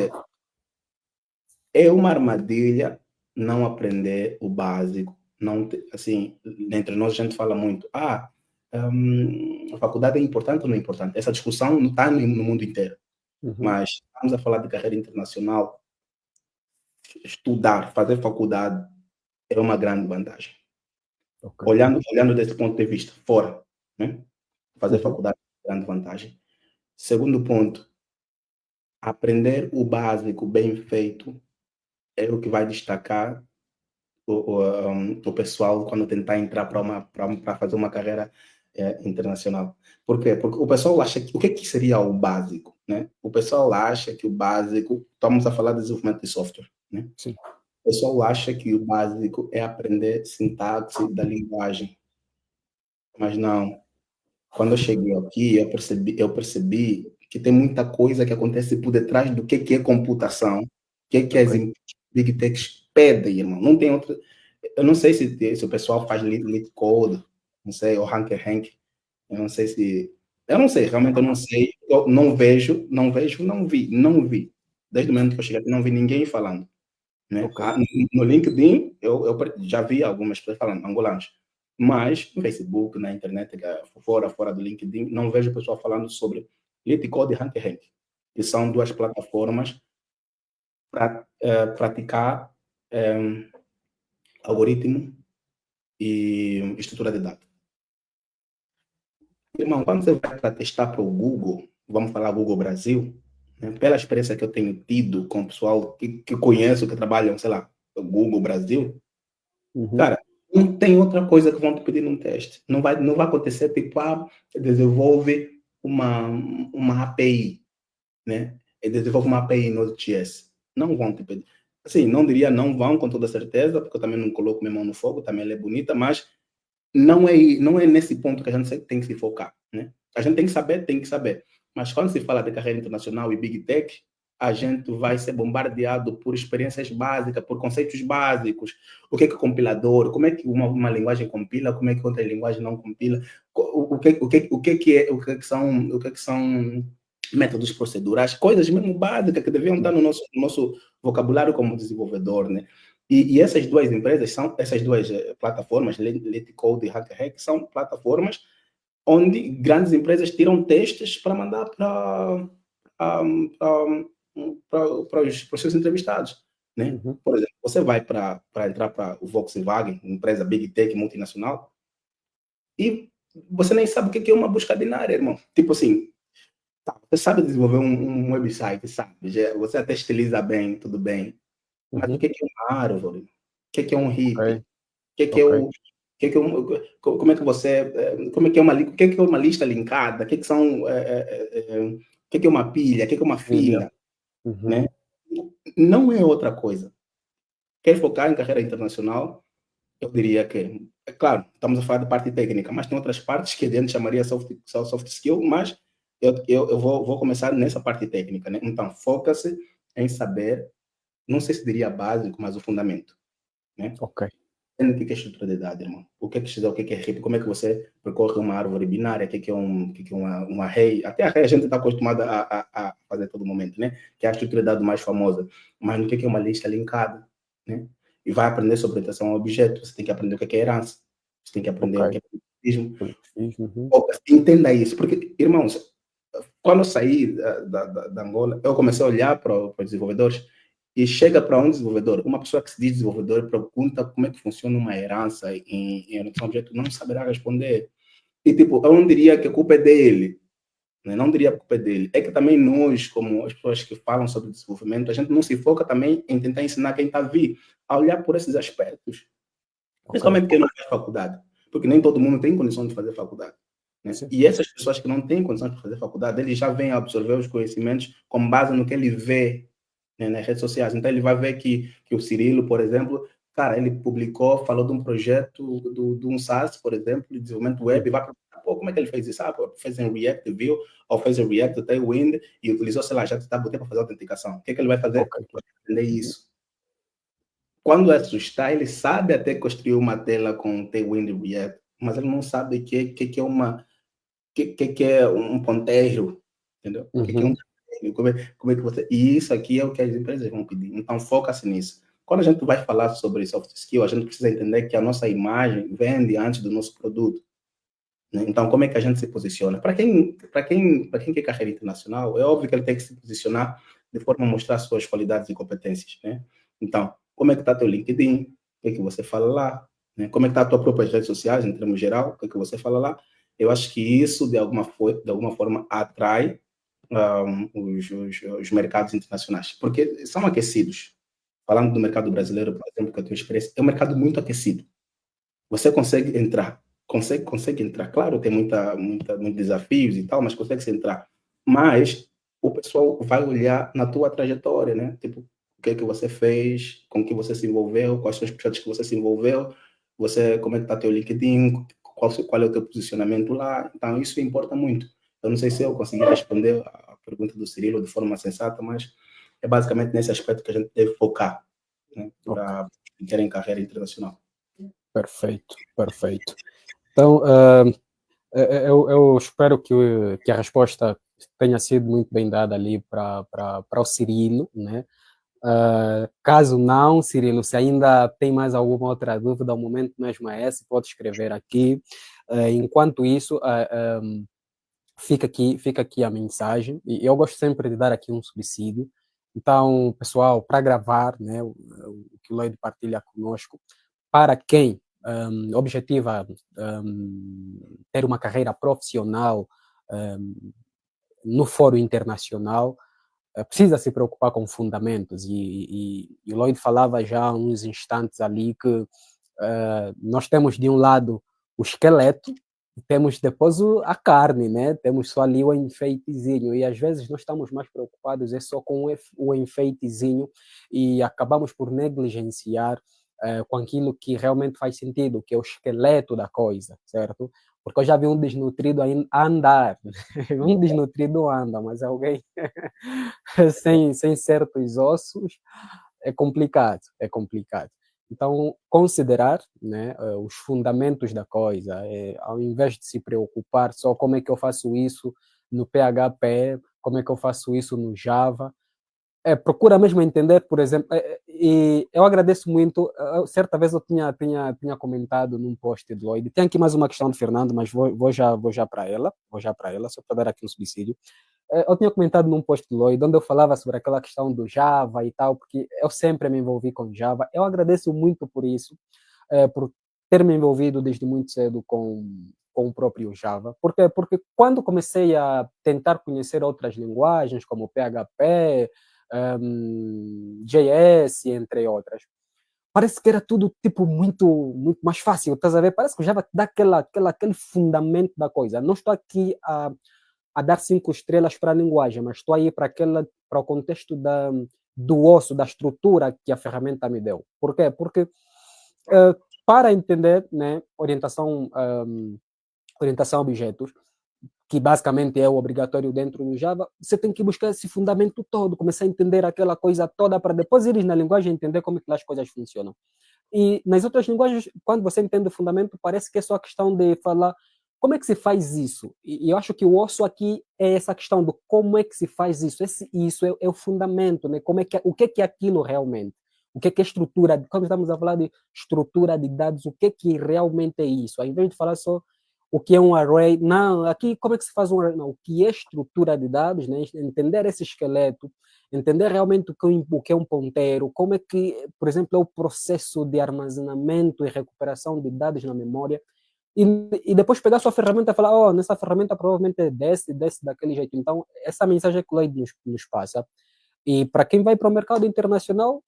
é uma armadilha não aprender o básico. Não, assim, entre nós a gente fala muito, a faculdade é importante ou não é importante? Essa discussão não está no mundo inteiro. Mas estamos a falar de carreira internacional, estudar, fazer faculdade é uma grande vantagem. Okay. Olhando desse ponto de vista, fora, né? Fazer faculdade é uma grande vantagem. Segundo ponto, aprender o básico bem feito é o que vai destacar o pessoal quando tentar entrar para fazer uma carreira internacional. Por quê? Porque o pessoal acha que o que seria o básico, né? O pessoal acha que o básico, estamos a falar de desenvolvimento de software, né? Sim. O pessoal acha que o básico é aprender sintaxe da linguagem, mas não. Quando eu cheguei aqui, eu percebi que tem muita coisa que acontece por detrás do que é computação, o que as big techs pedem, irmão. Não tem outra. Eu não sei se o pessoal faz lead code, não sei, ou hanker hank. Eu não sei se. Eu não sei, realmente eu não sei. Eu não vejo, não vi. Desde o momento que eu cheguei aqui, não vi ninguém falando. Né? Okay. No LinkedIn, eu já vi algumas pessoas falando, angolanos. Mas no Facebook, na internet, fora do LinkedIn, não vejo pessoal falando sobre lead code e hanker hank, que são duas plataformas para praticar algoritmo e estrutura de dados. Irmão, quando você vai para testar para o Google, vamos falar Google Brasil, né, pela experiência que eu tenho tido com o pessoal que conheço, que trabalham, sei lá, no Google Brasil, cara, não tem outra coisa que vão te pedir num teste. Não vai acontecer, tipo, desenvolve uma API, né? E desenvolve uma API no Node.js. Não vão te pedir. Assim, não diria não vão com toda certeza, porque eu também não coloco minha mão no fogo, também ela é bonita, mas não é nesse ponto que a gente tem que se focar, né? A gente tem que saber. Mas quando se fala de carreira internacional e Big Tech, a gente vai ser bombardeado por experiências básicas, por conceitos básicos. O que é compilador? Como é que uma linguagem compila? Como é que outra linguagem não compila? O que são métodos procedurais? Coisas mesmo básicas que deviam estar no nosso vocabulário como desenvolvedor, né? E essas duas empresas essas duas plataformas, LeetCode e HackerHack, são plataformas onde grandes empresas tiram testes para mandar para os seus entrevistados, né? Por exemplo, você vai para entrar para o Volkswagen, empresa Big Tech multinacional, e você nem sabe o que é uma busca binária, irmão. Tipo assim, você sabe desenvolver um website, sabe? Você até estiliza bem, tudo bem. Mas o que é uma árvore? O que é um hippie? Como é que você, como é que é uma lista linkada? O que é uma pilha? O que é uma fila? Né? Não é outra coisa. Quer focar em carreira internacional? Eu diria que, é claro, estamos a falar de parte técnica, mas tem outras partes que a gente chamaria soft skill, mas eu vou começar nessa parte técnica, né? Então, foca-se em saber, não sei se diria básico, mas o fundamento, né? Ok. O que é estrutura de dados, irmão? O que é RIP? Como é que você percorre uma árvore binária? O que é um array? Até array a gente está acostumado a fazer a todo momento, né? Que é a estrutura de dados mais famosa. Mas o que é uma lista linkada, né? E vai aprender sobre orientação a objetos. Você tem que aprender o que é herança. Você tem que aprender o que é politismo. Entenda isso. Porque, irmãos, quando eu saí da Angola, eu comecei a olhar para os desenvolvedores e chega para um desenvolvedor, uma pessoa que se diz desenvolvedor pergunta como é que funciona uma herança em orientação a objeto, não saberá responder. E, tipo, eu não diria que a culpa é dele, né? Não diria que a culpa é dele. É que também nós, como as pessoas que falam sobre desenvolvimento, a gente não se foca também em tentar ensinar quem está a vir a olhar por esses aspectos. Principalmente quem não faz faculdade, porque nem todo mundo tem condição de fazer faculdade. Né? E essas pessoas que não têm condição de fazer faculdade, ele já vem a absorver os conhecimentos com base no que ele vê, né, nas redes sociais. Então ele vai ver que o Cirilo, por exemplo, cara, ele publicou, falou de um projeto de um SaaS, por exemplo, de desenvolvimento web, e vai perguntar, pô, como é que ele fez isso? Ah, pô, fez em React Vue, ou fez em React Tailwind, e utilizou, sei lá, já está para fazer autenticação. O que é que ele vai fazer? Vai aprender isso. Quando assustar, ele sabe até construir uma tela com Tailwind e React, mas ele não sabe o que é um ponteiro, entendeu? O que é um ponteiro, como é que você... E isso aqui é o que as empresas vão pedir. Então, foca-se nisso. Quando a gente vai falar sobre soft skill, a gente precisa entender que a nossa imagem vende antes do nosso produto. Né? Então, como é que a gente se posiciona? Para quem quer carreira internacional, é óbvio que ele tem que se posicionar de forma a mostrar suas qualidades e competências, né? Então, como é que está teu LinkedIn? O que é que você fala lá? Né? Como é que está a tua própria redes sociais, em termos geral? O que é que você fala lá? Eu acho que isso, de alguma forma, atrai os mercados internacionais, porque são aquecidos. Falando do mercado brasileiro, por exemplo, que eu tenho experiência, é um mercado muito aquecido. Você consegue entrar, consegue entrar. Claro, tem muitos desafios e tal, mas consegue entrar. Mas o pessoal vai olhar na tua trajetória, né? Tipo, o que é que você fez, com que você se envolveu, quais são os projetos que você se envolveu, como é que está teu LinkedIn, qual é o teu posicionamento lá. Então, isso importa muito. Eu não sei se eu consegui responder a pergunta do Cirilo de forma sensata, mas é basicamente nesse aspecto que a gente deve focar, né? Para quem quer em carreira internacional. Perfeito, perfeito. Então, eu espero que a resposta tenha sido muito bem dada ali para o Cirilo, né? Caso não, Cirilo, se ainda tem mais alguma outra dúvida, o momento mesmo é esse, pode escrever aqui. Enquanto isso, fica aqui a mensagem, e eu gosto sempre de dar aqui um subsídio. Então, pessoal, para gravar, né, o que o Lloyd partilha conosco, para quem objetiva ter uma carreira profissional no fórum internacional, precisa se preocupar com fundamentos, e o Lloyd falava já há uns instantes ali que nós temos de um lado o esqueleto, e temos depois a carne, né? Temos só ali o enfeitezinho, e às vezes nós estamos mais preocupados só com o enfeitezinho e acabamos por negligenciar com aquilo que realmente faz sentido, que é o esqueleto da coisa, certo? Porque eu já vi um desnutrido a andar, um desnutrido anda, mas alguém sem certos ossos é complicado, é complicado. Então, considerar, né, os fundamentos da coisa, ao invés de se preocupar só como é que eu faço isso no PHP, como é que eu faço isso no Java, procura mesmo entender, por exemplo, e eu agradeço muito, certa vez eu tinha comentado num post de Lloyd, tem aqui mais uma questão de Fernando, mas vou já para ela, só para dar aqui um subsídio. Eu tinha comentado num post de Lloyd, onde eu falava sobre aquela questão do Java e tal, porque eu sempre me envolvi com Java. Eu agradeço muito por isso, por ter me envolvido desde muito cedo com o próprio Java. Por quê? Porque quando comecei a tentar conhecer outras linguagens, como PHP, JS, entre outras, parece que era tudo tipo muito mais fácil, estás a ver? Parece que o Java dá aquele fundamento da coisa. Não estou aqui a dar 5 estrelas para a linguagem, mas estou aí para o contexto do osso, da estrutura que a ferramenta me deu. Por quê? Porque para entender, né, orientação a objetos, que basicamente é o obrigatório dentro do Java, você tem que buscar esse fundamento todo, começar a entender aquela coisa toda para depois ir na linguagem e entender como é que as coisas funcionam. E nas outras linguagens, quando você entende o fundamento, parece que é só a questão de falar como é que se faz isso. E eu acho que o osso aqui é essa questão do como é que se faz isso. Isso é o fundamento, né? O que é aquilo realmente? O que é estrutura? Quando estamos a falar de estrutura de dados, o que realmente é isso? Ao invés de falar só o que é um array. Não, aqui como é que se faz um array? Não, o que é estrutura de dados, né? Entender esse esqueleto, entender realmente o que é um ponteiro, como é que, por exemplo, é o processo de armazenamento e recuperação de dados na memória, e depois pegar a sua ferramenta e falar, oh, nessa ferramenta provavelmente é desse daquele jeito. Então, essa mensagem que o Lloyd nos passa. E para quem vai para o mercado internacional,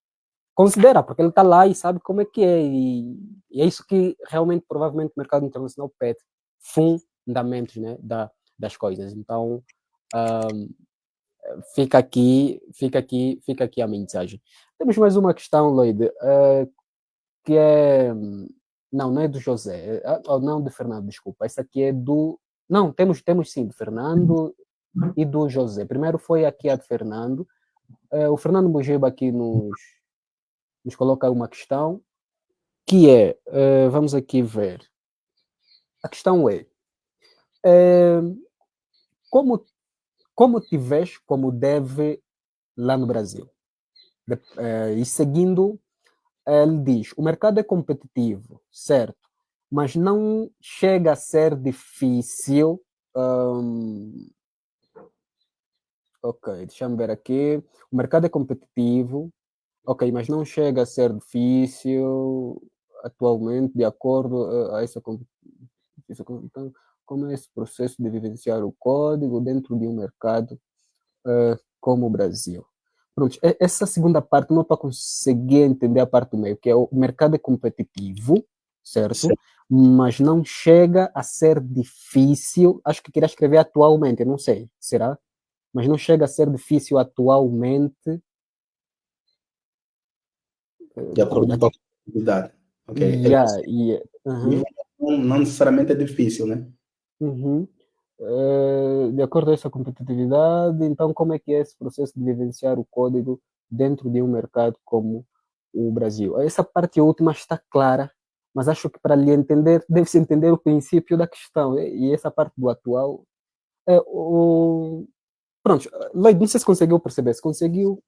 considera, porque ele está lá e sabe como é que é. E é isso que realmente, provavelmente, o mercado internacional pede. Fundamentos, né, das coisas. Então, um, fica aqui a mensagem. Temos mais uma questão, Lloyd, que é... Não é do José, não do Fernando, desculpa. Essa aqui é do... Não, temos sim, do Fernando e do José. Primeiro foi aqui a de Fernando. O Fernando Mujiba aqui nos coloca uma questão, que é, vamos aqui ver. A questão é, como te vês como deve lá no Brasil? E seguindo, ele diz, o mercado é competitivo, certo, mas não chega a ser difícil. Ok, deixa-me ver aqui. O mercado é competitivo, ok, mas não chega a ser difícil atualmente, de acordo a essa competição. Então, como é esse processo de vivenciar o código dentro de um mercado como o Brasil? Pronto, essa segunda parte não estou a conseguir entender a parte do meio, que é o mercado é competitivo, certo? Sim. Mas não chega a ser difícil. Acho que queria escrever atualmente, não sei, será? Mas não chega a ser difícil atualmente. De acordo com a competitividade. Okay? Não necessariamente é difícil, né? De acordo com essa competitividade, então como é que é esse processo de vivenciar o código dentro de um mercado como o Brasil? Essa parte última está clara, mas acho que para lhe entender, deve-se entender o princípio da questão, e essa parte do atual... Pronto, Lloyd, não sei se conseguiu perceber, se conseguiu,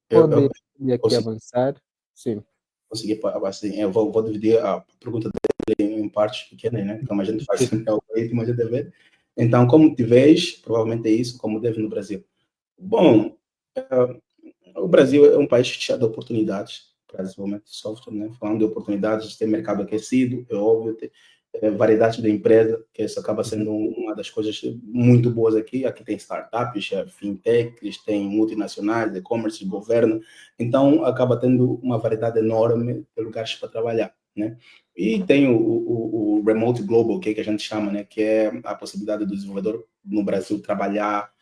pode aqui avançar. Sim. Consegui, assim, eu vou dividir a pergunta dele em partes pequenas, né? Como a gente faz sempre o algoritmo, a gente deve. Então, como te vês, provavelmente é isso, como deve no Brasil. Bom, o Brasil é um país cheio de oportunidades para desenvolvimento de software, né? Falando de oportunidades, tem mercado aquecido, é óbvio, tem variedade de empresa, que isso acaba sendo uma das coisas muito boas aqui. Aqui tem startups, fintechs, tem multinacionais, e-commerce, governo. Então, acaba tendo uma variedade enorme de lugares para trabalhar, né? E tem o Remote Global, que a gente chama, né? Que é a possibilidade do desenvolvedor no Brasil trabalhar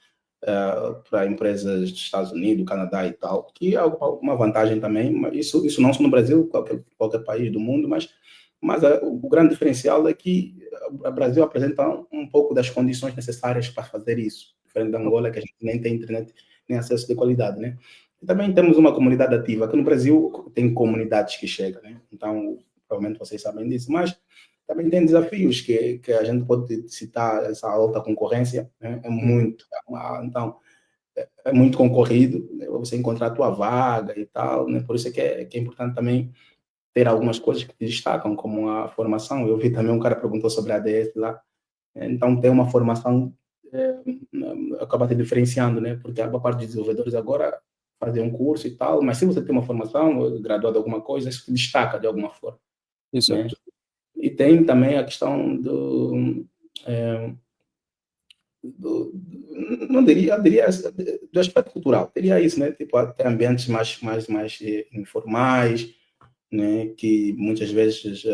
para empresas dos Estados Unidos, Canadá e tal, que é uma vantagem também. Mas isso não só no Brasil, qualquer país do mundo, mas o grande diferencial é que o Brasil apresenta um pouco das condições necessárias para fazer isso, diferente da Angola, que a gente nem tem internet, nem acesso de qualidade, né? E também temos uma comunidade ativa. Aqui no Brasil tem comunidades que chegam, né? Então, provavelmente vocês sabem disso, mas também tem desafios que a gente pode citar. Essa alta concorrência, né? Então, é muito concorrido, né? Você encontrar a tua vaga e tal, né? Por isso que é importante também ter algumas coisas que destacam, como a formação. Eu vi também um cara perguntou sobre a ADS lá. Então, ter uma formação acaba te diferenciando, né? Porque a maior parte dos desenvolvedores agora fazem um curso e tal, mas se você tem uma formação, graduado em alguma coisa, isso te destaca de alguma forma. Isso. Né? E tem também a questão não diria do aspecto cultural. Teria isso, né? Tipo, até ambientes mais informais, né, que muitas vezes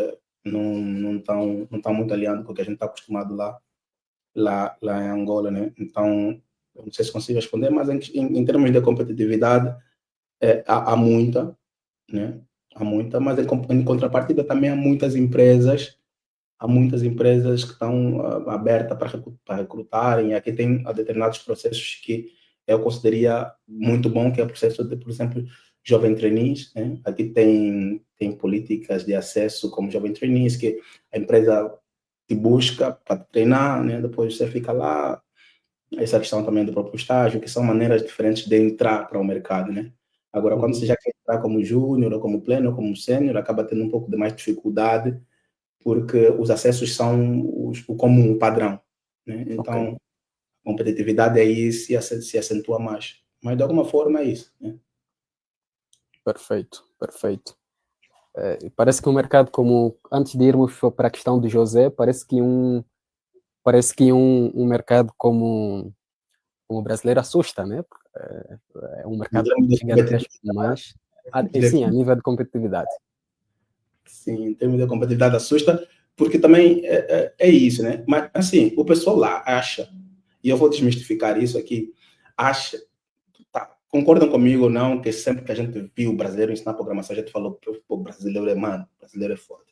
não estão muito alinhados com o que a gente está acostumado lá em Angola, né? Então, eu não sei se consigo responder, mas em termos de competitividade, há muita, né? Há muita, mas em contrapartida também há muitas empresas que estão abertas para recrutarem. Aqui tem determinados processos que eu consideraria muito bom, que é o processo de, por exemplo, jovem trainees, né? Aqui tem políticas de acesso como jovem trainees, que a empresa te busca para treinar, né? Depois você fica lá. Essa questão também do próprio estágio, que são maneiras diferentes de entrar para o mercado, né? Agora, quando você já quer entrar como júnior, ou como pleno, ou como sênior, acaba tendo um pouco de mais dificuldade, porque os acessos são o comum, o padrão, né? Então, Ok. a competitividade aí se acentua mais. Mas, de alguma forma, é isso, né? Perfeito, perfeito. Parece que um mercado como, antes de irmos para a questão do José, parece que um mercado como o brasileiro assusta, né? É um Em mercado termos de gigantesco, competitividade, mas, sim, a nível de competitividade. sim, em termos de competitividade assusta, porque também é isso, né? Mas, assim, o pessoal lá acha, e eu vou desmistificar isso aqui, acha, tá, concordam comigo ou não, que sempre que a gente viu o brasileiro ensinar programação, a gente falou que o brasileiro é mano, o brasileiro é foda,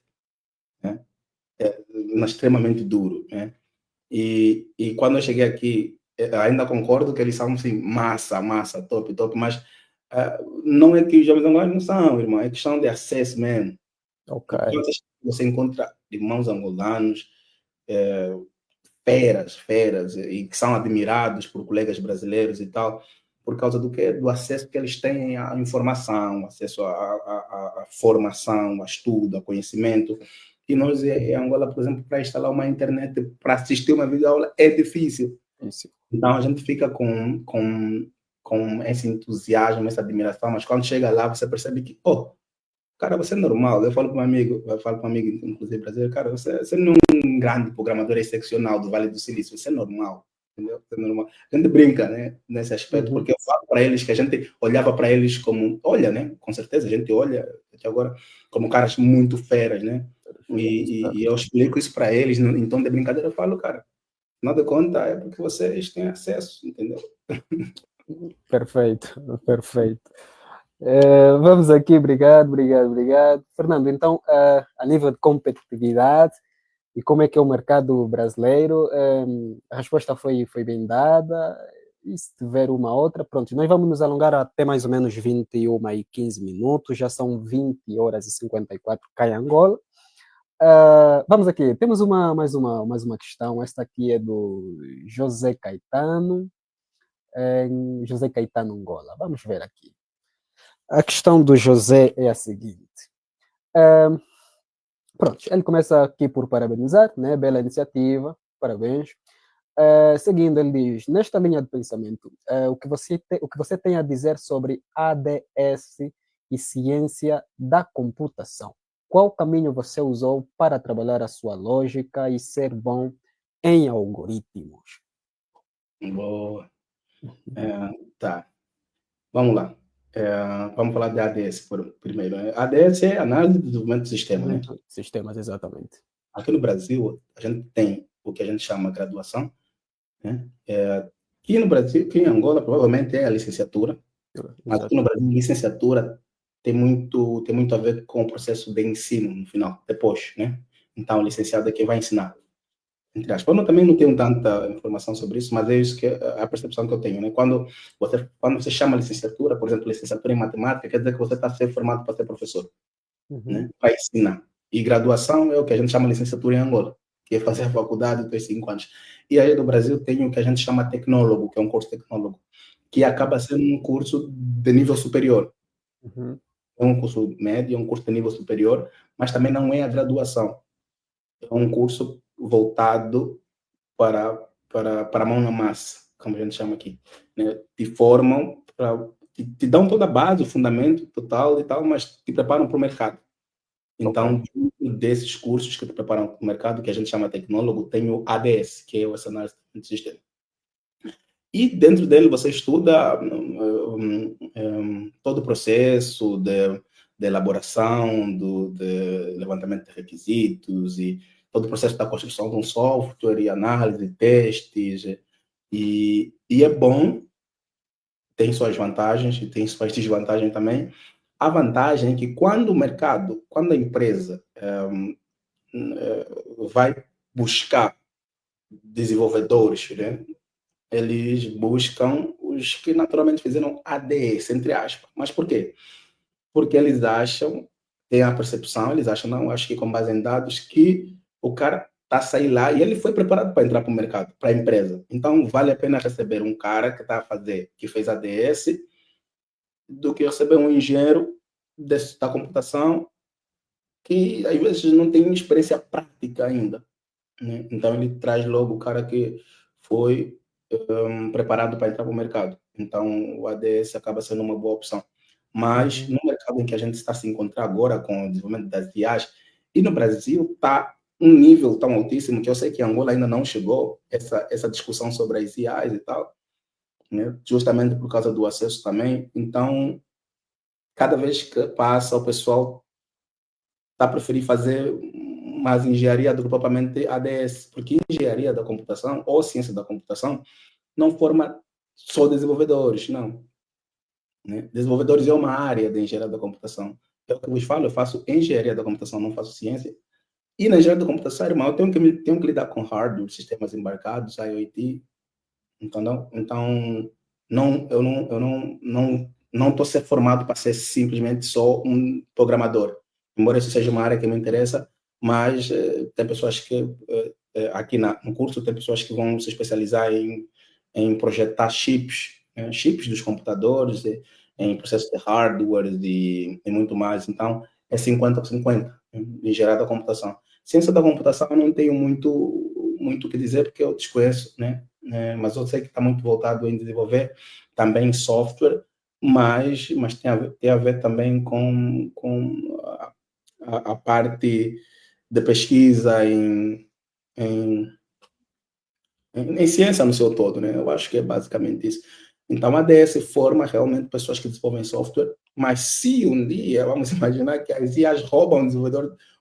né? Extremamente duro, né? E quando eu cheguei aqui, ainda concordo que eles são assim, massa, top, top, mas não é que os jovens angolanos não são, irmão, é questão de acesso mesmo. Ok, Então, você encontra irmãos angolanos, eh, feras, e que são admirados por colegas brasileiros e tal, por causa do que do acesso que eles têm à informação, acesso à formação, a estudo, a conhecimento. E nós, em Angola, por exemplo, para instalar uma internet, para assistir uma videoaula, é difícil. isso. Então, a gente fica com esse entusiasmo, essa admiração, mas quando chega lá, você percebe que, oh, cara, você é normal. Eu falo para um amigo, inclusive brasileiro, cara, você não é um grande programador excepcional do Vale do Silício, você é normal, entendeu? Você é normal. A gente brinca, né, nesse aspecto, Uhum. porque eu falo para eles que a gente olhava para eles como, olha, né, com certeza, a gente olha até agora como caras muito feras, né? E eu explico isso para eles, em tom de brincadeira, eu falo, cara, nada conta é porque vocês têm acesso, entendeu? Perfeito, perfeito. Vamos aqui, obrigado. Fernando, então, a nível de competitividade e como é que é o mercado brasileiro, a resposta foi bem dada. E se tiver uma outra, pronto, nós vamos nos alongar até mais ou menos 21h15, já são 20h54 cá em Angola. Vamos aqui, temos mais uma questão, esta aqui é do José Caetano, José Caetano Angola. Vamos ver aqui. A questão do José é a seguinte. Pronto, ele começa aqui por parabenizar, né? Bela iniciativa, parabéns. Seguindo, ele diz: nesta linha de pensamento, o que você tem a dizer sobre ADS e ciência da computação? Qual caminho você usou para trabalhar a sua lógica e ser bom em algoritmos? Boa. Tá. Vamos lá. Vamos falar de ADS primeiro, né? ADS é Análise de Desenvolvimento do Sistema, né? Sistemas, exatamente. Aqui no Brasil, a gente tem o que a gente chama de graduação, né? Aqui no Brasil, aqui em Angola, provavelmente é a licenciatura, mas aqui Exato. no Brasil, licenciatura tem muito a ver com o processo de ensino no final, depois, né? Então, o licenciado é quem vai ensinar. Entre aspas. Eu também não tenho tanta informação sobre isso, mas é isso que é a percepção que eu tenho, né? Quando você chama licenciatura, por exemplo, licenciatura em matemática, quer dizer que você está a ser formado para ser professor, Uhum. né? Para ensinar. E graduação é o que a gente chama licenciatura em Angola, que é fazer a faculdade dos 5 anos. E aí no Brasil tem o que a gente chama tecnólogo, que é um curso tecnólogo, que acaba sendo um curso de nível superior. Uhum. É um curso médio, é um curso de nível superior, mas também não é a graduação. É um curso voltado para a mão na massa, como a gente chama aqui, né? Te formam, te dão toda a base, o fundamento total e tal, mas te preparam para o mercado. Então, Ok. dentro desses cursos que te preparam para o mercado, que a gente chama tecnólogo, tem o ADS, que é o Análise de Sistema. E dentro dele você estuda todo o processo de elaboração, de levantamento de requisitos e todo o processo da construção de um software e análise, testes. E é bom, tem suas vantagens e tem suas desvantagens também. A vantagem é que quando a empresa vai buscar desenvolvedores, né? Eles buscam os que naturalmente fizeram ADS, entre aspas. Mas por quê? Porque eles acham, têm a percepção, eles acham, não, acho que com base em dados, que o cara está a sair lá e ele foi preparado para entrar para o mercado, para a empresa. Então, vale a pena receber um cara que está a fazer, que fez ADS, do que receber um engenheiro da computação que às vezes não tem experiência prática ainda, né? Então ele traz logo o cara que foi preparado para entrar para o mercado. Então o ADS acaba sendo uma boa opção. Mas no mercado em que a gente está se encontrando agora com o desenvolvimento das IAs, e no Brasil está um nível tão altíssimo que eu sei que Angola ainda não chegou essa discussão sobre as IAs e tal, né? Justamente por causa do acesso também. Então, cada vez que passa, o pessoal está a preferir fazer mais engenharia do que propriamente ADS, porque engenharia da computação ou ciência da computação não forma só desenvolvedores, não. Né? Desenvolvedores é uma área de engenharia da computação. É o que eu vos falo, eu faço engenharia da computação, não faço ciência. E na engenharia da computação, irmão, eu tenho que lidar com hardware, sistemas embarcados, IoT, entendeu? Então, não estou ser formado para ser simplesmente só um programador. Embora isso seja uma área que me interessa, mas tem pessoas que, aqui no curso, tem pessoas que vão se especializar em projetar chips, né? Chips dos computadores, em processo de hardware e muito mais. Então, é 50-50 em geral da computação. Ciência da computação eu não tenho muito o que dizer, porque eu desconheço, né? Mas eu sei que está muito voltado em desenvolver também software, mas tem a ver também com a parte de pesquisa em, em ciência no seu todo, né? Eu acho que é basicamente isso. Então, a ADS forma realmente pessoas que desenvolvem software, mas se um dia, vamos imaginar que as IAs roubam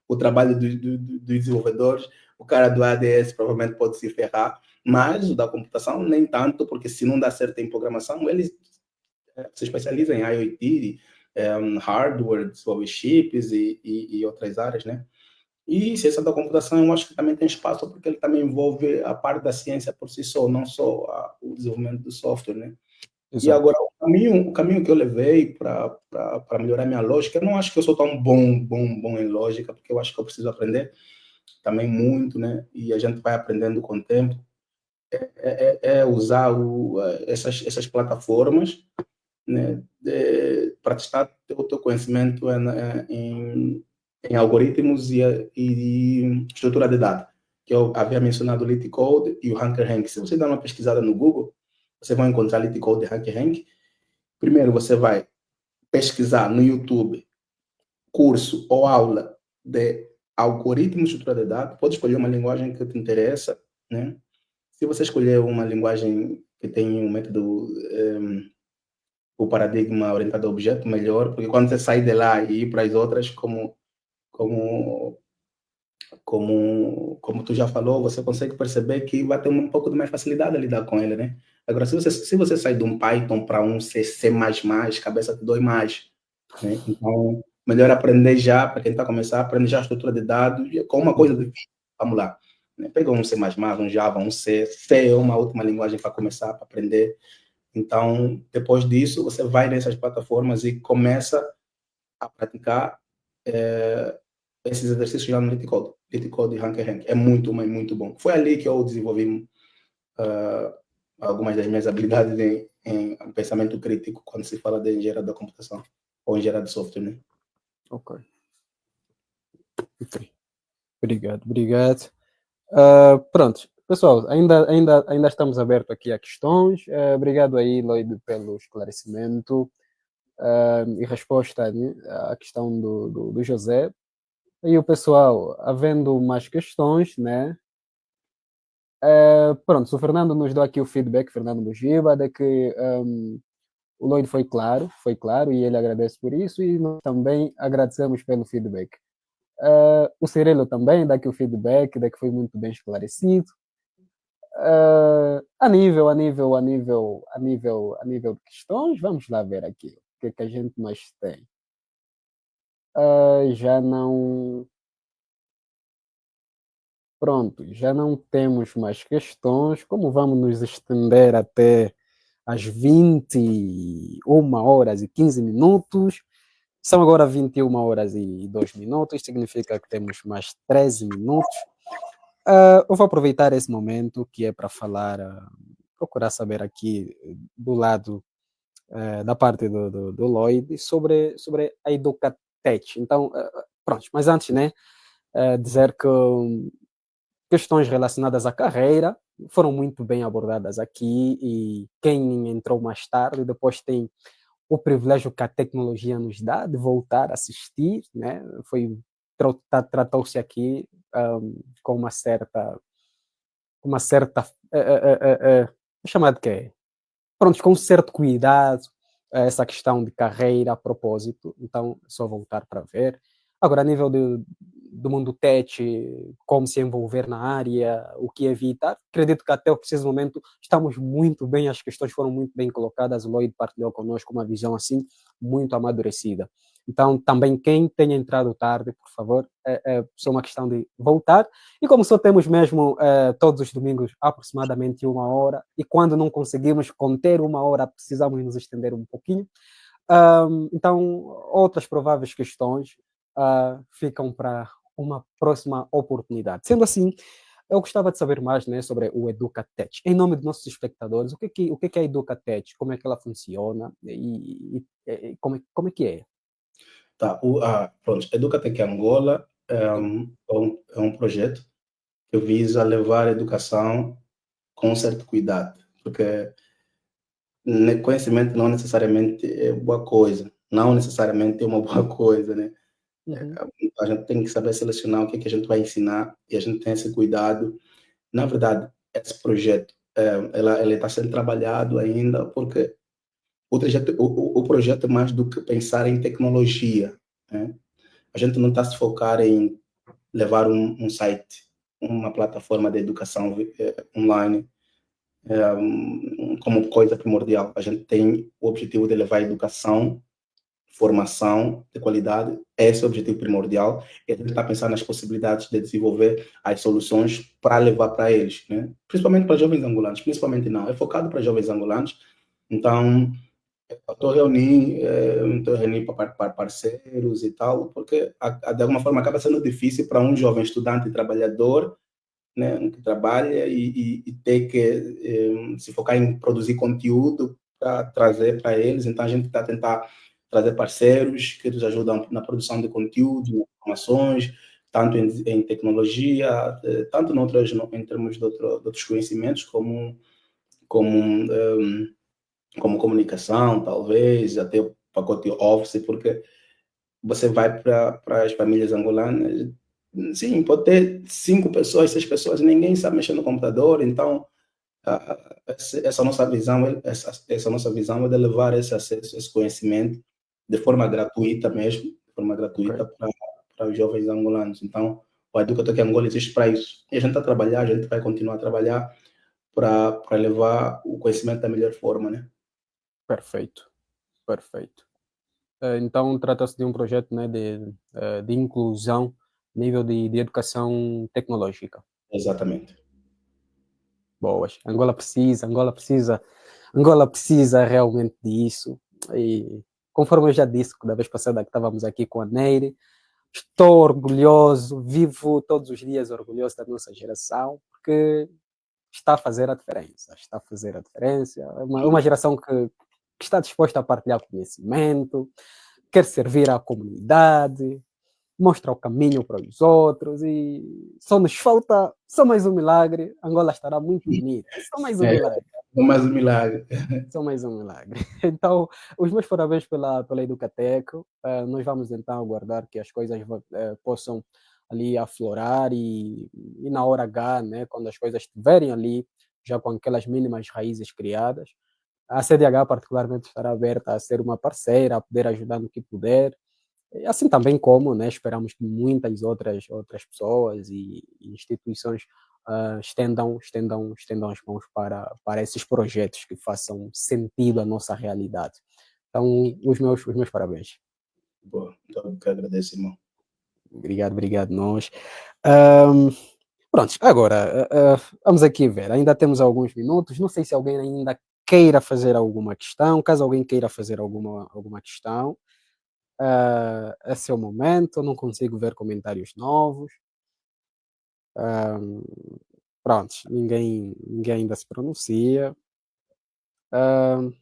o trabalho dos desenvolvedores, o cara do ADS provavelmente pode se ferrar, mas o da computação nem tanto, porque se não dá certo em programação, eles se especializam em IoT, hardware, desenvolver chips e outras áreas, né? E ciência da computação, eu acho que também tem espaço, porque ele também envolve a parte da ciência por si só, não só o desenvolvimento do software, né? E Exato. agora, o caminho que eu levei para melhorar minha lógica, eu não acho que eu sou tão bom em lógica, porque eu acho que eu preciso aprender também muito, né? E a gente vai aprendendo com o tempo, é usar essas plataformas, né, para testar o teu conhecimento em algoritmos e estrutura de dados, que eu havia mencionado o LeetCode e o HackerRank. Se você dá uma pesquisada no Google, você vai encontrar LeetCode e HackerRank. Primeiro, você vai pesquisar no YouTube curso ou aula de algoritmos de estrutura de dados. Pode escolher uma linguagem que te interessa, né? Se você escolher uma linguagem que tem um método o paradigma orientado a objeto melhor, porque quando você sai de lá e ir para as outras, como, como tu já falou, você consegue perceber que vai ter um pouco de mais facilidade a lidar com ele, né? Agora, se você sai de um Python para um C++, cabeça te dói mais, né? Então, melhor aprender já, para quem está começando, aprender já a estrutura de dados com uma coisa de vamos lá. Né? Pega um C++, um Java, um C é uma última linguagem para começar, para aprender. Então, depois disso, você vai nessas plataformas e começa a praticar esses exercícios lá no LeetCode e HackerRank. É muito, mas muito bom. Foi ali que eu desenvolvi algumas das minhas habilidades em pensamento crítico quando se fala de engenharia da computação ou engenharia de software, né? Ok. Obrigado, obrigado. Pronto, pessoal, ainda estamos abertos aqui a questões. Obrigado aí, Lloyd, pelo esclarecimento e resposta, né, à questão do José. E o pessoal, havendo mais questões, né? Pronto, se o Fernando nos deu aqui o feedback, Fernando Bugiba, de que o Lloyd foi claro, e ele agradece por isso, e nós também agradecemos pelo feedback. O Cirilo também dá aqui o feedback, de que foi muito bem esclarecido. A nível de questões, vamos lá ver aqui o que a gente mais tem. Já não. Pronto, já não temos mais questões. Como vamos nos estender até às 21h15? São agora 21h02, significa que temos mais 13 minutos. Eu vou aproveitar esse momento que é para falar, procurar saber aqui do lado da parte do Lloyd sobre a Tech. Então, pronto, mas antes, né, dizer que questões relacionadas à carreira foram muito bem abordadas aqui e quem entrou mais tarde depois tem o privilégio que a tecnologia nos dá de voltar a assistir, né? Tratou-se aqui com uma certa, chamada de quê? Pronto, com um certo cuidado essa questão de carreira a propósito, então só voltar para ver. Agora, a nível do mundo tech, como se envolver na área, o que evitar, acredito que até o preciso momento estamos muito bem, as questões foram muito bem colocadas, o Lloyd partilhou conosco uma visão assim, muito amadurecida. Então, também quem tenha entrado tarde, por favor, é só uma questão de voltar. E como só temos mesmo todos os domingos aproximadamente 1 hora, e quando não conseguimos conter 1 hora, precisamos nos estender um pouquinho. Então, outras prováveis questões ficam para uma próxima oportunidade. Sendo assim, eu gostava de saber mais, né, sobre o Educatech. Em nome dos nossos espectadores, o que é a Educatech? Como é que ela funciona? E como é que é? Tá, pronto, Educatec Angola é um projeto que visa levar a educação com um certo cuidado, porque conhecimento não necessariamente é boa coisa, não necessariamente é uma boa coisa, né? Uhum. A gente tem que saber selecionar o que, é que a gente vai ensinar e a gente tem esse cuidado. Na verdade, esse projeto, ele está sendo trabalhado ainda porque o projeto é mais do que pensar em tecnologia, né? A gente não está se focar em levar um site, uma plataforma de educação online como coisa primordial. A gente tem o objetivo de levar a educação, formação de qualidade, esse é o objetivo primordial, e a gente está pensando nas possibilidades de desenvolver as soluções para levar para eles, né? Principalmente para jovens angolanos, principalmente não, é focado para jovens angolanos, então estou reunindo para parceiros e tal, porque de alguma forma acaba sendo difícil para um jovem estudante e trabalhador, né, que trabalha e ter que se focar em produzir conteúdo para trazer para eles. Então, a gente está tentando trazer parceiros que nos ajudam na produção de conteúdo, em informações, tanto em tecnologia, tanto em termos de outros conhecimentos, como, como comunicação, talvez, até o pacote Office, porque você vai para as famílias angolanas, sim, pode ter 5 pessoas, 6 pessoas, ninguém sabe mexer no computador, então essa nossa visão, essa nossa visão é de levar esse acesso, esse conhecimento de forma gratuita mesmo, de forma gratuita Okay. para os jovens angolanos. Então, o Educator que Angola existe para isso. E a gente está a trabalhar, a gente vai continuar a trabalhar para levar o conhecimento da melhor forma, né? Perfeito, perfeito. Então, trata-se de um projeto, né, de inclusão, nível de educação tecnológica. Exatamente. Boas. Angola precisa realmente disso. E, conforme eu já disse, da vez passada que estávamos aqui com a Neire, estou orgulhoso, vivo todos os dias orgulhoso da nossa geração, porque está a fazer a diferença. Está a fazer a diferença. É uma geração que está disposta a partilhar conhecimento, quer servir à comunidade, mostra o caminho para os outros e só nos falta só mais um milagre, Angola estará muito bonita. Só mais um É, milagre. mais um milagre. Só mais um milagre. Então, os meus parabéns pela Educateco. Nós vamos então aguardar que as coisas possam ali aflorar e na hora H, né, quando as coisas estiverem ali, já com aquelas mínimas raízes criadas, a CDH particularmente estará aberta a ser uma parceira, a poder ajudar no que puder. E assim também como, né, esperamos que muitas outras pessoas e instituições estendam as mãos para esses projetos que façam sentido à nossa realidade. Então, os meus parabéns. Boa, então, eu agradeço, irmão. Obrigado nós. Ahm, Pronto, agora vamos aqui ver. Ainda temos alguns minutos. Não sei se alguém ainda queira fazer alguma questão. Caso alguém queira fazer alguma questão, esse é o momento. Eu não consigo ver comentários novos. Ahm, Pronto, ninguém ainda se pronuncia. Ahm,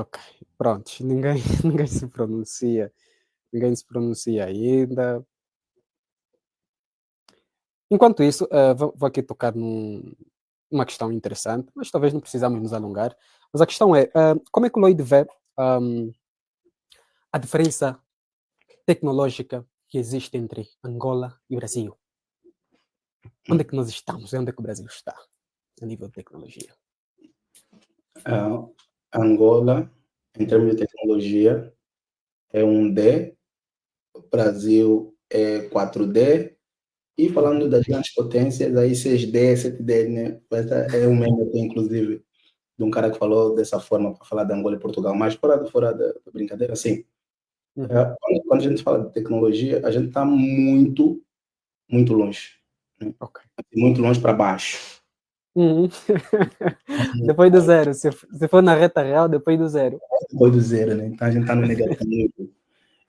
Ok, pronto. Ninguém, ninguém se pronuncia ainda. Enquanto isso, vou aqui tocar numa questão interessante, mas talvez não precisamos nos alongar. Mas a questão é, como é que o Lloyd vê a diferença tecnológica que existe entre Angola e Brasil? Onde é que nós estamos? Onde é que o Brasil está a nível de tecnologia? Angola, em termos de tecnologia, é 1D, o Brasil é 4D, e falando das grandes potências, aí 6D, 7D, né? Essa é um meme até, inclusive, de um cara que falou dessa forma para falar de Angola e Portugal, mas fora da brincadeira, assim, quando a gente fala de tecnologia, a gente está muito, muito longe, né? Ok. Muito longe para baixo. Uhum. Depois do zero, se for na reta real, depois do zero. Depois do zero, né? Então a gente está no negativo.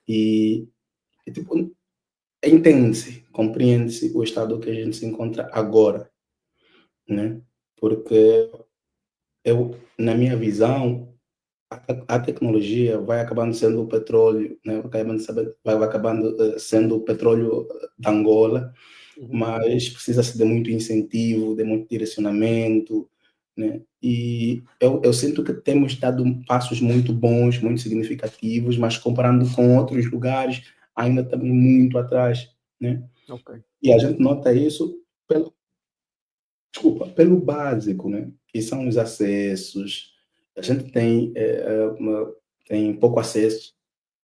E tipo, entende-se, compreende-se o estado que a gente se encontra agora, né? Porque na minha visão, a tecnologia vai acabando sendo o petróleo, né? Vai acabando sendo o petróleo da Angola, mas precisa-se de muito incentivo, de muito direcionamento, né? E eu sinto que temos dado passos muito bons, muito significativos, mas comparando com outros lugares, ainda estamos muito atrás, né? Ok. E a gente nota isso pelo, pelo básico, né? Que são os acessos. A gente tem pouco acesso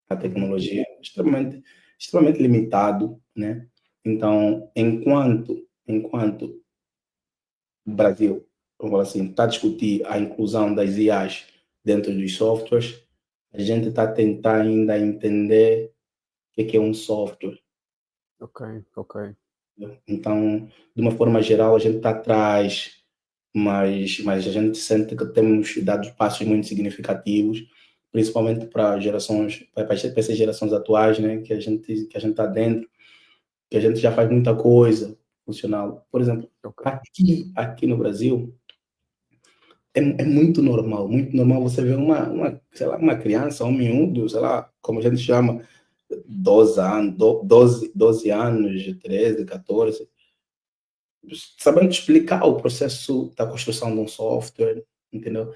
à tecnologia, extremamente limitado, né? Então, enquanto o Brasil, vamos falar assim, está a discutir a inclusão das IAs dentro dos softwares, a gente está a tentar ainda entender o que é um software. Ok. Então, de uma forma geral, a gente está atrás, mas a gente sente que temos dado passos muito significativos, principalmente para gerações, para essas gerações atuais, né, que a gente está dentro, que a gente já faz muita coisa funcional. Por exemplo, aqui no Brasil, é muito normal você ver sei lá, uma criança, um miúdo, sei lá, como a gente chama, 12 anos, 12 anos, 13, 14, sabendo explicar o processo da construção de um software, entendeu?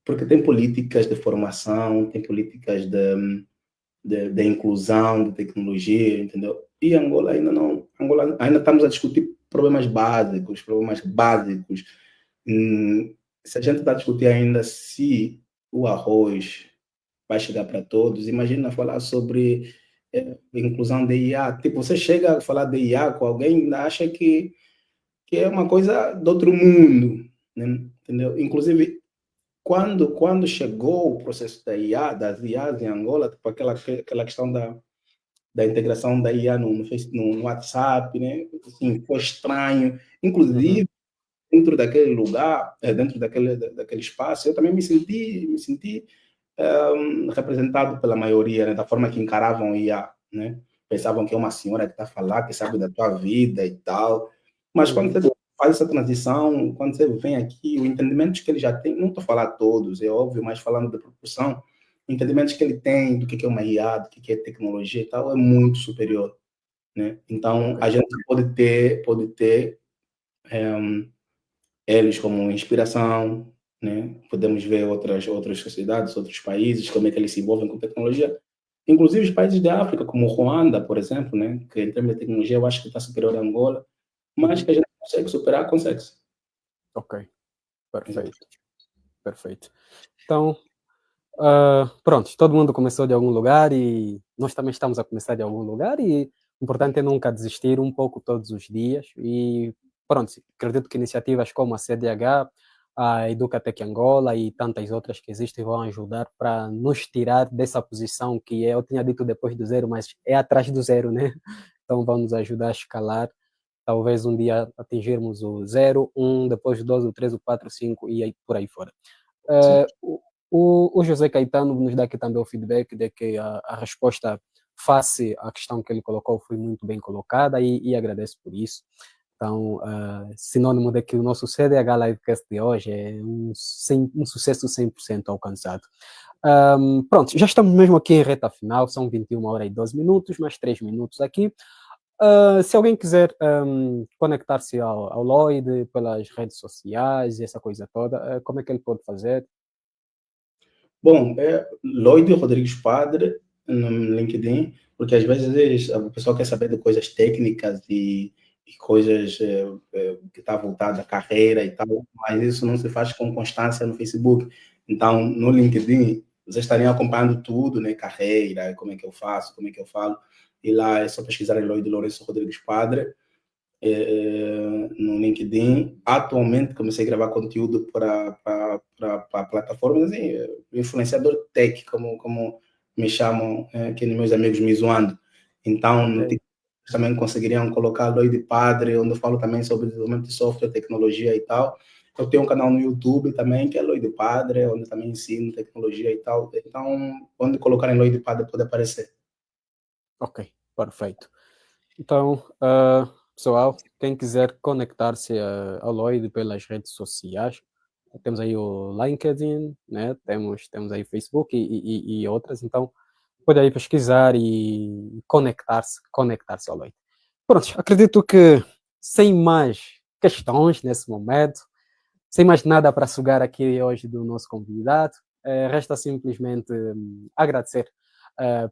Porque tem políticas de formação, tem políticas de inclusão, de tecnologia, entendeu? E Angola ainda não, Angola ainda estamos a discutir problemas básicos. Se a gente está a discutir ainda se o arroz vai chegar para todos, imagina falar sobre inclusão de IA. Tipo, você chega a falar de IA com alguém, ainda acha que é uma coisa do outro mundo, né? Entendeu? Inclusive, quando chegou o processo das IAs em Angola, tipo aquela questão da integração da IA no WhatsApp, né? Assim, foi estranho. Inclusive, dentro daquele lugar, dentro daquele espaço, eu também me senti representado pela maioria, né? Da forma que encaravam a IA, né? Pensavam que é uma senhora que está a falar, que sabe da tua vida e tal. Mas quando você faz essa transição, quando você vem aqui, o entendimento que ele já tem, não estou a falar todos, é óbvio, mas falando da proporção, o entendimento que ele tem do que é uma IA, do que é tecnologia e tal, é muito superior, né? Então, a gente pode ter eles como inspiração, né? Podemos ver outras sociedades, outros países, como é que eles se envolvem com tecnologia. Inclusive os países da África, como Ruanda, por exemplo, né? Que em termos de tecnologia eu acho que está superior a Angola, mas que a gente consegue superar, consegue-se. Ok, perfeito. Exato. Perfeito. Então, pronto, todo mundo começou de algum lugar e nós também estamos a começar de algum lugar e o importante é nunca desistir um pouco todos os dias e pronto, acredito que iniciativas como a CDH, a Educatec Angola e tantas outras que existem vão ajudar para nos tirar dessa posição que eu tinha dito depois do zero, mas é atrás do zero, né? Então vão nos ajudar a escalar, talvez um dia atingirmos o zero, um, depois o 12, o 13, o 4, o 5 e aí, por aí fora. O José Caetano nos dá aqui também o feedback de que a resposta face à questão que ele colocou foi muito bem colocada e agradeço por isso. Então, sinônimo de que o nosso CDH Livecast de hoje é um sucesso 100% alcançado. Pronto, já estamos mesmo aqui em reta final, são 21h12, mais 3 minutos aqui. Se alguém quiser conectar-se ao Lloyd pelas redes sociais, essa coisa toda, como é que ele pode fazer? Bom, é Lloyd Rodrigues Padre no LinkedIn, porque às vezes o pessoal quer saber de coisas técnicas e coisas que está voltada à carreira e tal, mas isso não se faz com constância no Facebook. Então, no LinkedIn, vocês estariam acompanhando tudo, né? Carreira, como é que eu faço, como é que eu falo. E lá é só pesquisar em Lloyd Lourenço Rodrigues Padre no LinkedIn. Atualmente comecei a gravar conteúdo para plataformas, assim, influenciador tech, como me chamam, que meus amigos me zoando. Então, no TikTok também conseguiriam colocar Lloyd Padre, onde eu falo também sobre desenvolvimento de software, tecnologia e tal. Eu tenho um canal no YouTube também, que é Lloyd Padre, onde também ensino tecnologia e tal. Então, onde colocarem Lloyd Padre pode aparecer. Ok, perfeito. Então, pessoal, quem quiser conectar-se ao Lloyd pelas redes sociais, temos aí o LinkedIn, né? Temos aí o Facebook e outras, então pode aí pesquisar e conectar-se ao Lloyd. Pronto, acredito que sem mais questões nesse momento, sem mais nada para sugar aqui hoje do nosso convidado, resta simplesmente agradecer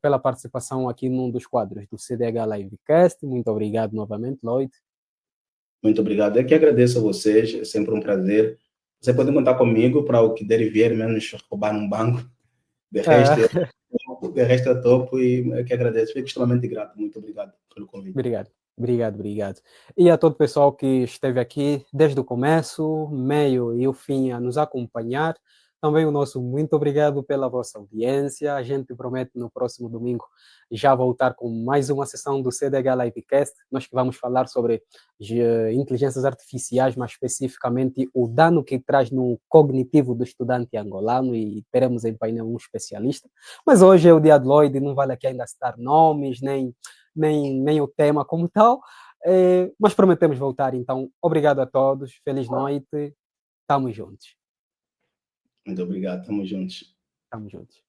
pela participação aqui num dos quadros do CDH Livecast. Muito obrigado novamente, Lloyd. Muito obrigado. Eu que agradeço a vocês, é sempre um prazer. Você pode contar comigo para o que der e vier, menos roubar um banco. De resto, eu topo e eu que agradeço. Fico extremamente grato. Muito obrigado pelo convite. Obrigado. E a todo o pessoal que esteve aqui desde o começo, meio e o fim a nos acompanhar. Também o nosso muito obrigado pela vossa audiência. A gente promete no próximo domingo já voltar com mais uma sessão do CDH Livecast. Nós que vamos falar sobre inteligências artificiais, mais especificamente o dano que traz no cognitivo do estudante angolano, e teremos em painel um especialista. Mas hoje é o dia de Lloyd e não vale aqui ainda citar nomes, nem o tema como tal, mas prometemos voltar. Então, obrigado a todos, feliz noite, estamos juntos. Muito obrigado. Tamo juntos. Estamos juntos.